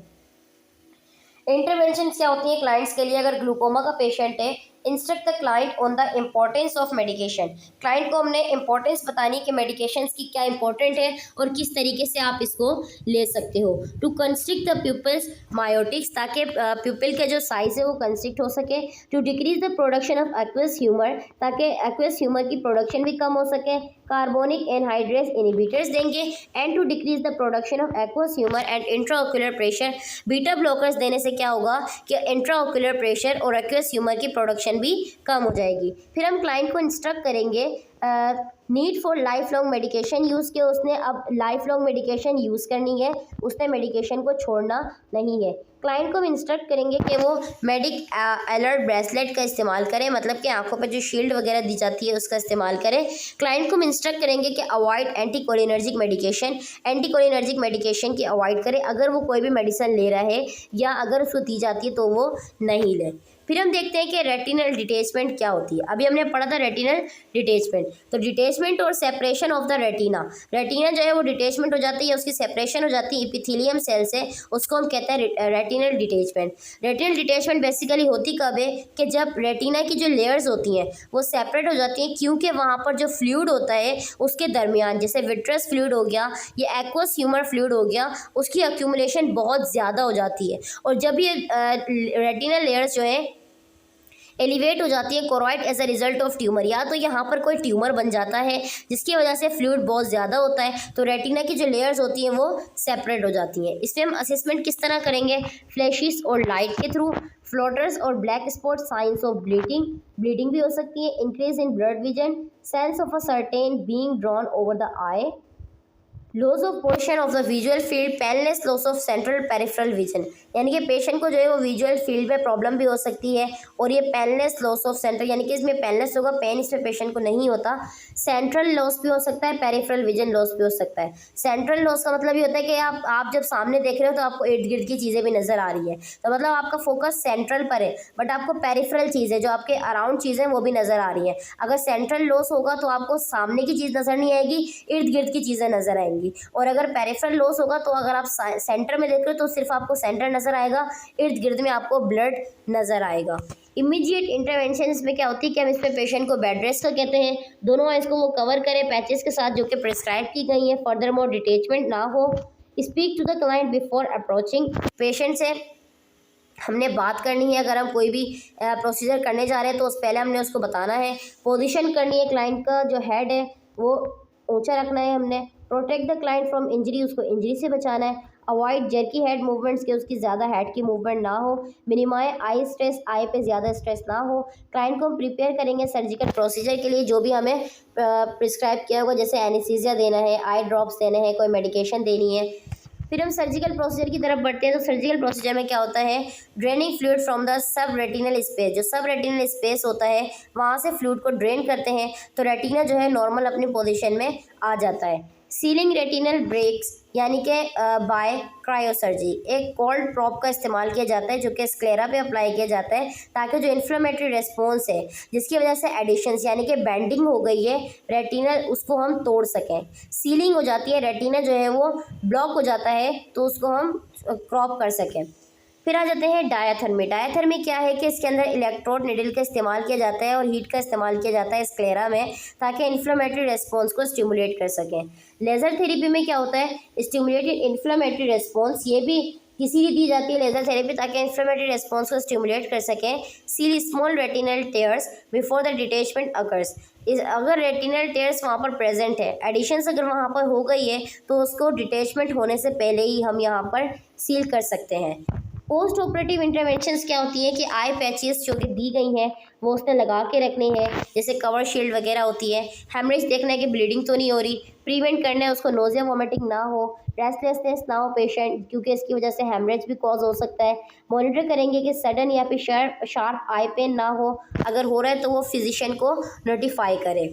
इंटरवेंशन क्या होती है क्लाइंट्स के लिए? अगर ग्लूकोमा का पेशेंट है, instruct the client on the importance of medication. Client को हमने इंपॉर्टेंस बतानी है कि मेडिकेशंस की क्या इंपॉर्टेंट है और किस तरीके से आप इसको ले सकते हो। टू कंस्ट्रिक्ट द प्यूपल्स मायोटिक्स, ताकि प्यूपिल के जो साइज है वो कंस्ट्रिक्ट हो सके। To decrease the production of aqueous humour, ताकि एक्वस ह्यूमर की प्रोडक्शन भी कम हो सके। कार्बोनिक एनहाइड्रेस इनिबिटर्स देंगे। And to decrease the production of aqueous humour and intraocular pressure, beta blockers देने से क्या होगा कि इंट्राओक्यूलर प्रेशर और एक्वस ह्यूमर की प्रोडक्शन भी कम हो जाएगी। फिर हम क्लाइंट को इंस्ट्रक्ट करेंगे need for life long medication use के, उसने अब लाइफ लॉन्ग मेडिकेशन यूज़ करनी है, उसने मेडिकेशन को छोड़ना नहीं है। क्लाइंट को हम इंस्ट्रक्ट करेंगे कि वो मेडिक अलर्ट ब्रेसलेट का इस्तेमाल करें, मतलब कि आंखों पर जो शील्ड वगैरह दी जाती है उसका इस्तेमाल करें। क्लाइंट को हम इंस्ट्रक्ट करेंगे कि avoid anticholinergic medication, anticholinergic medication की अवॉइड करें अगर वो कोई भी मेडिसिन ले रहा है या अगर उसको दी जाती है तो वो नहीं ले। फिर हम देखते हैं कि रेटिनल डिटेचमेंट क्या होती है। अभी हमने पढ़ा था रेटिनल डिटेचमेंट, तो डिटेचमेंट और separation of the retina. Retina जो है वो डिटेचमेंट हो जाती है, उसकी सेपरेशन हो जाती है एपिथेलियम सेल से, उसको हम कहते हैं retinal detachment. Retinal detachment basically होती कब है कि जब रेटिना की जो लेयर्स होती हैं वो सेपरेट हो जाती हैं, क्योंकि वहाँ पर जो फ्लूइड होता है उसके दरमियान, जैसे विट्रस फ्लूइड हो गया या एक्वस ह्यूमर फ्लूइड हो गया, उसकी एक्यूमुलेशन बहुत ज़्यादा हो जाती है। और जब ये रेटिनल लेयर्स जो है एलिवेट हो जाती है choroid as a result of tumour, या तो यहाँ पर कोई ट्यूमर बन जाता है जिसकी वजह से फ्लूइड बहुत ज़्यादा होता है, तो रेटिना की जो लेयर्स होती हैं वो सेपरेट हो जाती हैं। इसमें हम असेसमेंट किस तरह करेंगे, फ्लैशेस और लाइट के थ्रू, फ्लोटर्स और black spot, science of bleeding भी हो सकती है, increase in blood vision, sense of a certain being drawn over the I, loss of portion of the visual field, painless, loss of central peripheral vision, यानी कि patient को जो है वो विजुअल फील्ड में प्रॉब्लम भी हो सकती है, और ये पेनलेस, लॉस ऑफ सेंट्रल, यानी कि इसमें पेनलेस होगा, पेन इसमें पेशेंट को नहीं होता, सेंट्रल लॉस भी हो सकता है, पेरिफेरल विजन लॉस भी हो सकता है। सेंट्रल लॉस का मतलब ये होता है कि आप जब सामने देख रहे हो तो आपको इर्द गिर्द की चीज़ें भी नज़र आ रही है, तो मतलब आपका फोकस सेंट्रल पर है, बट आपको पेरिफेरल चीज़ें जो आपके अराउंड चीज़ें वो भी नज़र आ रही हैं। अगर सेंट्रल लॉस होगा तो आपको सामने की चीज़ नज़र नहीं आएगी, इर्द गिर्द की चीज़ें नज़र आएंगी, और अगर पेरिफेरल लॉस होगा तो अगर आप सेंटर में देख रहे हो तो सिर्फ आपको सेंटर नज़र आएगा, इर्द गिर्द में आपको ब्लड नज़र आएगा। इमीडिएट इंटरवेंशन इसमें क्या होती है कि हम इसमें पेशेंट को बेड रेस्ट का कहते हैं, दोनों आइज़ को वो कवर करें पैचेस के साथ जो कि प्रिस्क्राइब की गई हैं, फर्दर मोर डिटेचमेंट ना हो, speak to the client before approaching, patient से हमने बात करनी है, अगर हम कोई भी प्रोसीजर करने जा रहे हैं तो उस पहले हमने उसको बताना है, पोजीशन करनी है, क्लाइंट का जो हेड है वो ऊंचा रखना है हमने, protect the client from injury, उसको इंजरी से बचाना है, अवॉइड जर्की हेड मूवमेंट्स के, उसकी ज़्यादा हेड की मूवमेंट ना हो, मिनिमाइज आई स्ट्रेस, आई पे ज़्यादा स्ट्रेस ना हो, क्लाइंट को हम प्रिपेयर करेंगे सर्जिकल प्रोसीजर के लिए जो भी हमें प्रिस्क्राइब किया होगा, जैसे एनेस्थीसिया देना है, आई ड्रॉप्स देने हैं, कोई मेडिकेशन देनी है। फिर हम सर्जिकल प्रोसीजर की तरफ बढ़ते हैं, तो सर्जिकल प्रोसीजर में क्या होता है, draining fluid from the sub retinal space, जो सब रेटिनल स्पेस होता है वहाँ से फ्लूइड को ड्रेन करते हैं तो रेटिना जो है नॉर्मल अपनी पोजीशन में आ जाता है। सीलिंग रेटिनल ब्रेक्स, यानी कि बाय क्रायोसर्जी, एक कोल्ड प्रॉप का इस्तेमाल किया जाता है जो कि स्क्लेरा पे अप्लाई किया जाता है ताकि जो इन्फ्लेमेटरी रेस्पॉन्स है जिसकी वजह से एडिशंस यानी कि बेंडिंग हो गई है रेटिनल, उसको हम तोड़ सकें। सीलिंग हो जाती है, रेटिना जो है वो ब्लॉक हो जाता है तो उसको हम क्रॉप कर सकें। फिर आ जाते हैं डायाथर्मी। डायाथर्मी क्या है कि इसके अंदर इलेक्ट्रोड निडल का इस्तेमाल किया जाता है और हीट का इस्तेमाल किया जाता है स्क्लेरा में ताकि इन्फ्लेमेटरी रेस्पॉन्स को स्टिमुलेट कर सकें। लेज़र थेरेपी में क्या होता है, स्टिमुलेटेड इन्फ्लेमेटरी रेस्पॉन्स, ये भी किसी भी दी जाती है लेज़र थेरेपी ताकि इन्फ्लेमेटरी रेस्पॉन्स को स्टिमुलेट कर सकें। Seal small retinal tears before the detachment occurs, अगर रेटिनल टेयर्स वहाँ पर प्रेजेंट है, एडिशंस अगर वहाँ पर हो गई है तो उसको डिटेचमेंट होने से पहले ही हम यहाँ पर सील कर सकते हैं। पोस्ट ऑपरेटिव इंटरवेंशंस क्या होती है कि आई पैचेस जो कि दी गई हैं वो उसने लगा के रखनी है, जैसे कवर शील्ड वगैरह होती है। हेमरेज देखना है कि ब्लीडिंग तो नहीं हो रही, प्रिवेंट करना है उसको नोजिया वोमिटिंग ना हो, रेस्टलेसनेस ना हो पेशेंट क्योंकि इसकी वजह से हेमरेज भी कॉज हो सकता है। मॉनिटर करेंगे कि सडन या फिर शार्प आई पेन ना हो, अगर हो रहा है तो वो फिजिशियन को नोटिफाई करे।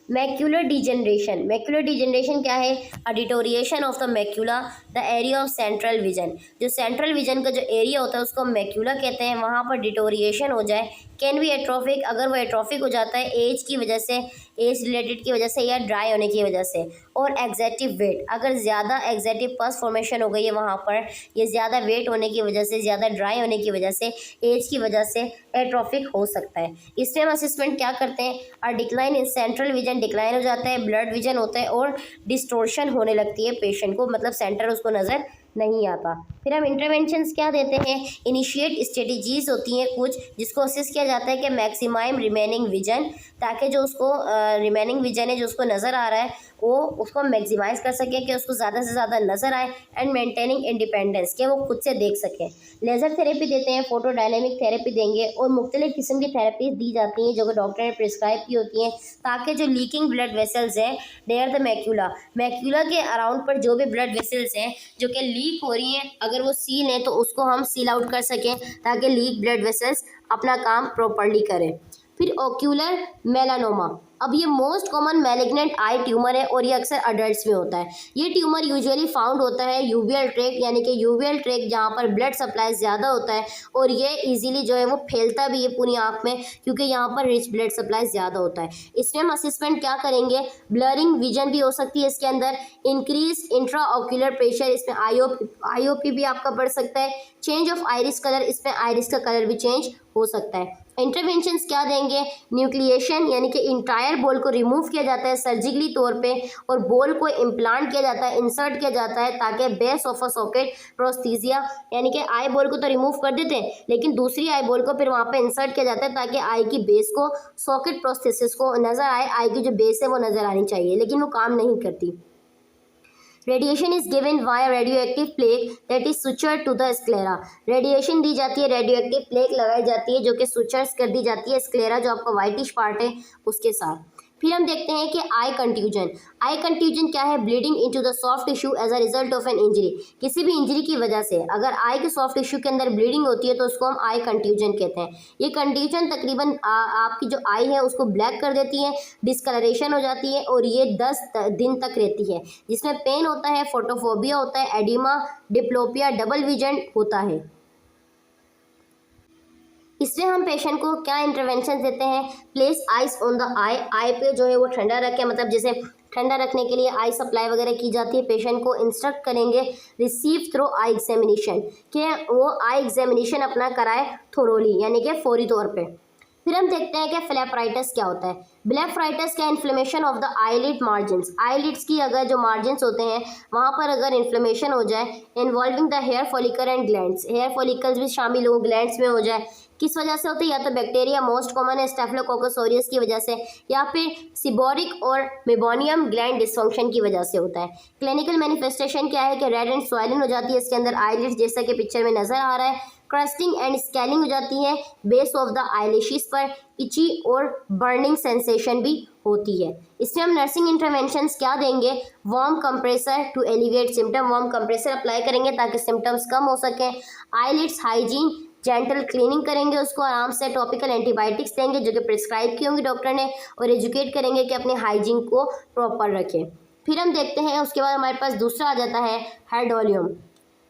मैक्यूलर डिजेनरेशन, मैक्यूलर डिजेनरेशन क्या है, a deterioration of the macula the area of central vision, जो सेंट्रल विजन का जो एरिया होता है उसको हम मैक्यूला कहते हैं, वहाँ पर डिटोरिएशन हो जाए। कैन बी एट्रोफिक, अगर वो एट्रोफिक हो जाता है एज की वजह से, एज रिलेटेड की वजह से या ड्राई होने की वजह से। और एग्जैक्टिव वेट, अगर ज़्यादा एग्जैक्टिव पस फॉर्मेशन हो गई है वहाँ पर, ये ज़्यादा वेट होने की वजह से, ज़्यादा ड्राई होने की वजह से, एज की वजह से एट्रोफिक हो सकता है। इसमें हम असेसमेंट क्या करते हैं, और decline in central vision, decline हो जाता है, ब्लड विजन होता है और डिस्टोर्शन होने लगती है पेशेंट को, मतलब सेंटर उसको नज़र नहीं आता। फिर हम इंटरवेंशंस क्या देते हैं, इनिशिएट स्ट्रेटजीज होती हैं कुछ जिसको असिस्ट किया जाता है कि मैक्सिमाइम रिमेनिंग विजन, ताकि जो उसको रिमेनिंग विजन है जो उसको नज़र आ रहा है वो उसको मैक्सिमाइज कर सके कि उसको ज़्यादा से ज़्यादा नज़र आए, एंड मेंटेनिंग इंडिपेंडेंस कि वो खुद से देख सके। लेज़र थेरेपी देते हैं, फोटो डायनेमिक थेरेपी देंगे और मुख्तलिफ किस्म की थेरेपीज दी जाती हैं जो कि डॉक्टर ने प्रिस्क्राइब की होती हैं ताकि जो लीकिंग ब्लड वेसल्स हैं नियर द मैक्यूला, मैक्यूला के अराउंड पर जो भी ब्लड वेसल्स हैं जो कि लीक हो रही हैं, अगर वो सील हैं तो उसको हम सील आउट कर सकें ताकि लीक ब्लड वेसल्स अपना काम प्रॉपर्ली करें। फिर ओक्यूलर मेलानोमा, अब ये मोस्ट कॉमन मैलिग्नेंट आई ट्यूमर है और ये अक्सर अडल्ट्स में होता है। ये ट्यूमर यूजुअली फाउंड होता है यूवियल ट्रैक्ट, यानी कि यूवियल ट्रैक्ट जहाँ पर ब्लड सप्लाई ज़्यादा होता है और ये इजीली जो है वो फैलता भी है पूरी आँख में क्योंकि यहाँ पर रिच ब्लड सप्लाई ज़्यादा होता है। इसमें हम असिस्मेंट क्या करेंगे, ब्लरिंग विजन भी हो सकती है इसके अंदर, इंक्रीज इंट्रा ऑक्यूलर प्रेशर, इसमें आईओपी भी आपका बढ़ सकता है, चेंज ऑफ आइरिस कलर, इसमें आइरिस का कलर भी चेंज हो सकता है। इंटरवेंशंस क्या देंगे, न्यूक्लिएशन यानी कि इंटायर बोल को रिमूव किया जाता है सर्जिकली तौर पे और बोल को इम्प्लांट किया जाता है, इंसर्ट किया जाता है ताकि बेस ऑफ अ सॉकेट प्रोस्थीसिया यानी कि आई बोल को तो रिमूव कर देते हैं लेकिन दूसरी आई बोल को फिर वहाँ पे इंसर्ट किया जाता है ताकि आई की बेस को सॉकेट प्रोस्थेसिस को नजर आए, आई की जो बेस है वो नजर आनी चाहिए लेकिन वो काम नहीं करती। Radiation is given via radioactive plaque that is sutured to the sclera. Radiation दी जाती है, रेडियोएक्टिव प्लेक लगाई जाती है जो कि सुचर्स कर दी जाती है स्क्लेरा जो आपका वाइटिश पार्ट है उसके साथ। फिर हम देखते हैं कि आई कंट्यूजन। आई कंट्यूजन क्या है, bleeding into the soft tissue as a result of an injury. किसी भी इंजरी की वजह से अगर आई के सॉफ्ट टिश्यू के अंदर ब्लीडिंग होती है तो उसको हम आई कंट्यूजन कहते हैं। ये कंट्यूजन तकरीबन आपकी जो आई है उसको ब्लैक कर देती है, डिस्कलरेशन हो जाती है और ये 10 दिन तक रहती है, जिसमें पेन होता है, फोटोफोबिया होता है, एडिमा, डिप्लोपिया, डबल विजन होता है। इसमें हम पेशेंट को क्या इंटरवेंशन देते हैं, प्लेस आइस ऑन द आई। आई पे जो है वो ठंडा रखें, मतलब जैसे ठंडा रखने के लिए आई सप्लाई वगैरह की जाती है। पेशेंट को इंस्ट्रक्ट करेंगे रिसीव थ्रू आई एग्जामिनेशन कि वो आई एग्जामिनेशन अपना कराए थोरोली यानी कि फौरी तौर पे। फिर हम देखते हैं कि फ्लेफराइटिस क्या होता है। ब्लेफराइटिस क्या, inflammation of the eyelid margins. Eyelids की अगर जो मार्जिन्स होते हैं वहाँ पर अगर इन्फ्लेमेशन हो जाए involving the hair follicle and glands, hair follicles भी शामिल हो, ग्लैंड्स में हो जाए, किस वजह से होती है, या तो बैक्टीरिया मोस्ट कॉमन है स्टेफिलोकोकस ऑरियस की वजह से या फिर सिबोरिक और मेबोनियम ग्लैंड डिसफंक्शन की वजह से होता है। क्लिनिकल मैनिफेस्टेशन क्या है कि रेड एंड स्वाइलिन हो जाती है इसके अंदर आईलिड्स जैसा कि पिक्चर में नजर आ रहा है। क्रस्टिंग एंड स्केलिंग हो जाती है बेस ऑफ द आईलैशेस पर, इची और बर्निंग सेंसेशन भी होती है। इसमें हम नर्सिंग इंटरवेंशंस क्या देंगे, warm compressor to alleviate symptom, warm compressor apply करेंगे ताकि सिम्टम्स कम हो सकें। आईलिड्स हाइजीन, जेंटल क्लीनिंग करेंगे उसको आराम से, टॉपिकल एंटीबायोटिक्स देंगे जो कि प्रिस्क्राइब की होंगी डॉक्टर ने और एजुकेट करेंगे कि अपने हाइजीन को प्रॉपर रखें। फिर हम देखते हैं उसके बाद हमारे पास दूसरा आ जाता है हेडोलियम।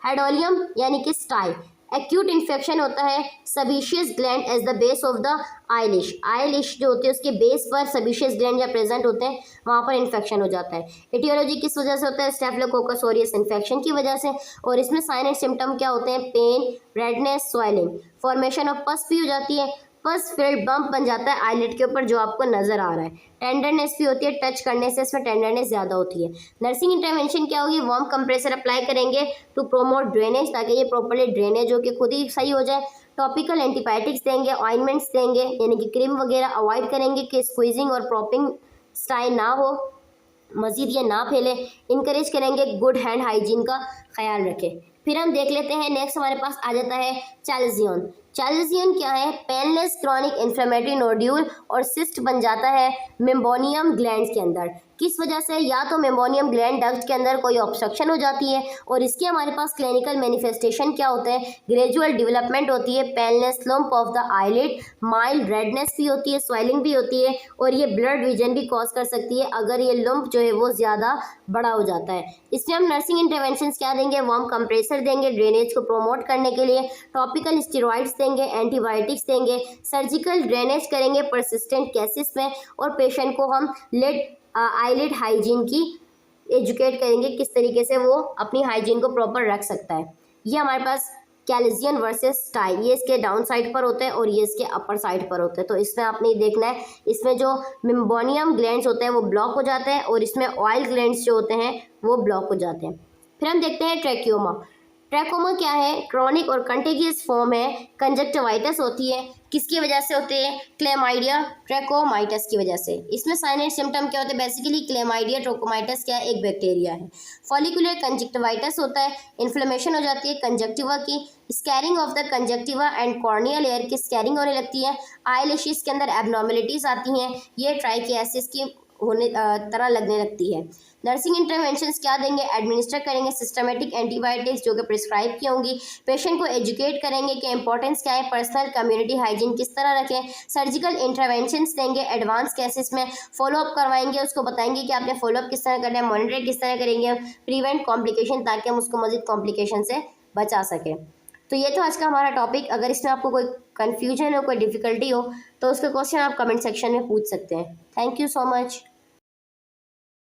हेडोलियम यानी कि स्टाई, एक्यूट इन्फेक्शन होता है sebaceous gland as the base of the eyelash. Eyelash जो होती है उसके बेस पर सबीशियस ग्लैंड जब प्रेजेंट होते हैं वहाँ पर इन्फेक्शन हो जाता है। एटियोलॉजी किस वजह से होता है, स्टेफिलोकोकस ऑरियस इन्फेक्शन की वजह से। और इसमें साइन एंड सिम्टम क्या होते हैं, pain, redness, swelling, formation of pus भी हो जाती है, पस फिल्ड बम्प बन जाता है आईलिड के ऊपर जो आपको नजर आ रहा है। टेंडरनेस भी होती है, टच करने से इसमें टेंडरनेस ज़्यादा होती है। नर्सिंग इंटरवेंशन क्या होगी, वार्म कंप्रेसर अप्लाई करेंगे टू प्रोमोट ड्रेनेज ताकि ये प्रॉपर्ली ड्रेनेज हो के खुद ही सही हो जाए। टॉपिकल एंटीबायोटिक्स देंगे, ऑइंटमेंट्स देंगे यानी कि क्रीम वगैरह अवॉइड करेंगे कि स्क्वीजिंग और प्रॉपिंग स्टाइल ना हो, मजीद ये ना फैले। इंकरेज करेंगे गुड हैंड हाइजीन का ख्याल रखें। फिर हम देख लेते हैं नेक्स्ट हमारे पास आ जाता है चैल्जियन। चैल्जियन क्या है, पेनलेस क्रॉनिक इन्फ्लेमेटरी नोड्यूल और सिस्ट बन जाता है मेम्बोनियम ग्लैंड्स के अंदर। किस वजह से, या तो मेम्बोनियम ग्लैंड डक्ट के अंदर कोई ऑब्स्ट्रक्शन हो जाती है और इसके हमारे पास क्लिनिकल मैनिफेस्टेशन क्या होते हैं, ग्रेजुअल डेवलपमेंट होती है, painless lump of the eyelid, mild redness भी होती है, स्वेलिंग भी होती है और ये ब्लड विजन भी कॉज कर सकती है अगर ये लंप जो है वो ज़्यादा बड़ा हो जाता है। इसमें हम नर्सिंग इंटरवेंशन क्या देंगे, वार्म कंप्रेसर देंगे ड्रेनेज को प्रोमोट करने के लिए, टॉपिकल स्टेरॉइड्स देंगे, एंटीबायोटिक्स देंगे, सर्जिकल ड्रेनेज करेंगे परसिस्टेंट केसेस में और पेशेंट को हम आईलिड हाइजीन की एजुकेट करेंगे किस तरीके से वो अपनी हाइजीन को प्रॉपर रख सकता है। ये हमारे पास कैल्जियन वर्सेस स्टाई, ये इसके डाउन साइड पर होते हैं और ये इसके अपर साइड पर होते हैं। तो इसमें आपने देखना है, इसमें जो मेम्बोनियम ग्लैंड्स होते हैं वो ब्लॉक हो जाते हैं और इसमें ऑयल ग्लैंड्स जो होते हैं वो ब्लॉक हो जाते हैं। फिर हम देखते हैं ट्रैकियोमा। ट्रैकोमा क्या है, क्रॉनिक और कंटेजियस फॉर्म है, कंजक्टिवाइटिस होती है, किसकी वजह से होते हैं, क्लेमाइडिया ट्रैकोमाइटिस की वजह से। इसमें साइन एंड सिम्टम क्या होते हैं, बेसिकली क्लेमाइडिया ट्रैकोमाइटिस क्या है, एक बैक्टीरिया है। फॉलिकुलर कंजक्टिवाइटिस होता है, इन्फ्लेमेशन हो जाती है कंजक्टिवा की, scaring of the conjunctiva and corneal air की स्कैरिंग होने लगती है, आईलैशेस के अंदर एबनॉर्मेलिटीज आती हैं, ये ट्राइकियासिस की होने तरह लगने लगती है। नर्सिंग इंटरवेंशंस क्या देंगे, एडमिनिस्टर करेंगे सिस्टमेटिक एंटीबायोटिक्स जो कि प्रिस्क्राइब की होंगी, पेशेंट को एजुकेट करेंगे कि इंपॉर्टेंस क्या है, पर्सनल कम्युनिटी हाइजीन किस तरह रखें, सर्जिकल इंटरवेंशंस देंगे, एडवांस केसेस में फॉलोअप करवाएंगे, उसको बताएंगे कि आपने फॉलोअप किस तरह करना है, मॉनिटर किस तरह करेंगे, प्रिवेंट कॉम्प्लिकेशन ताकि हम उसको मजीद कॉम्प्लिकेशन से बचा सकें। तो ये तो आज का हमारा टॉपिक। अगर इसमें आपको कोई कन्फ्यूजन हो, कोई डिफ़िकल्टी हो तो उसके क्वेश्चन आप कमेंट सेक्शन में पूछ सकते हैं। Thank you so much.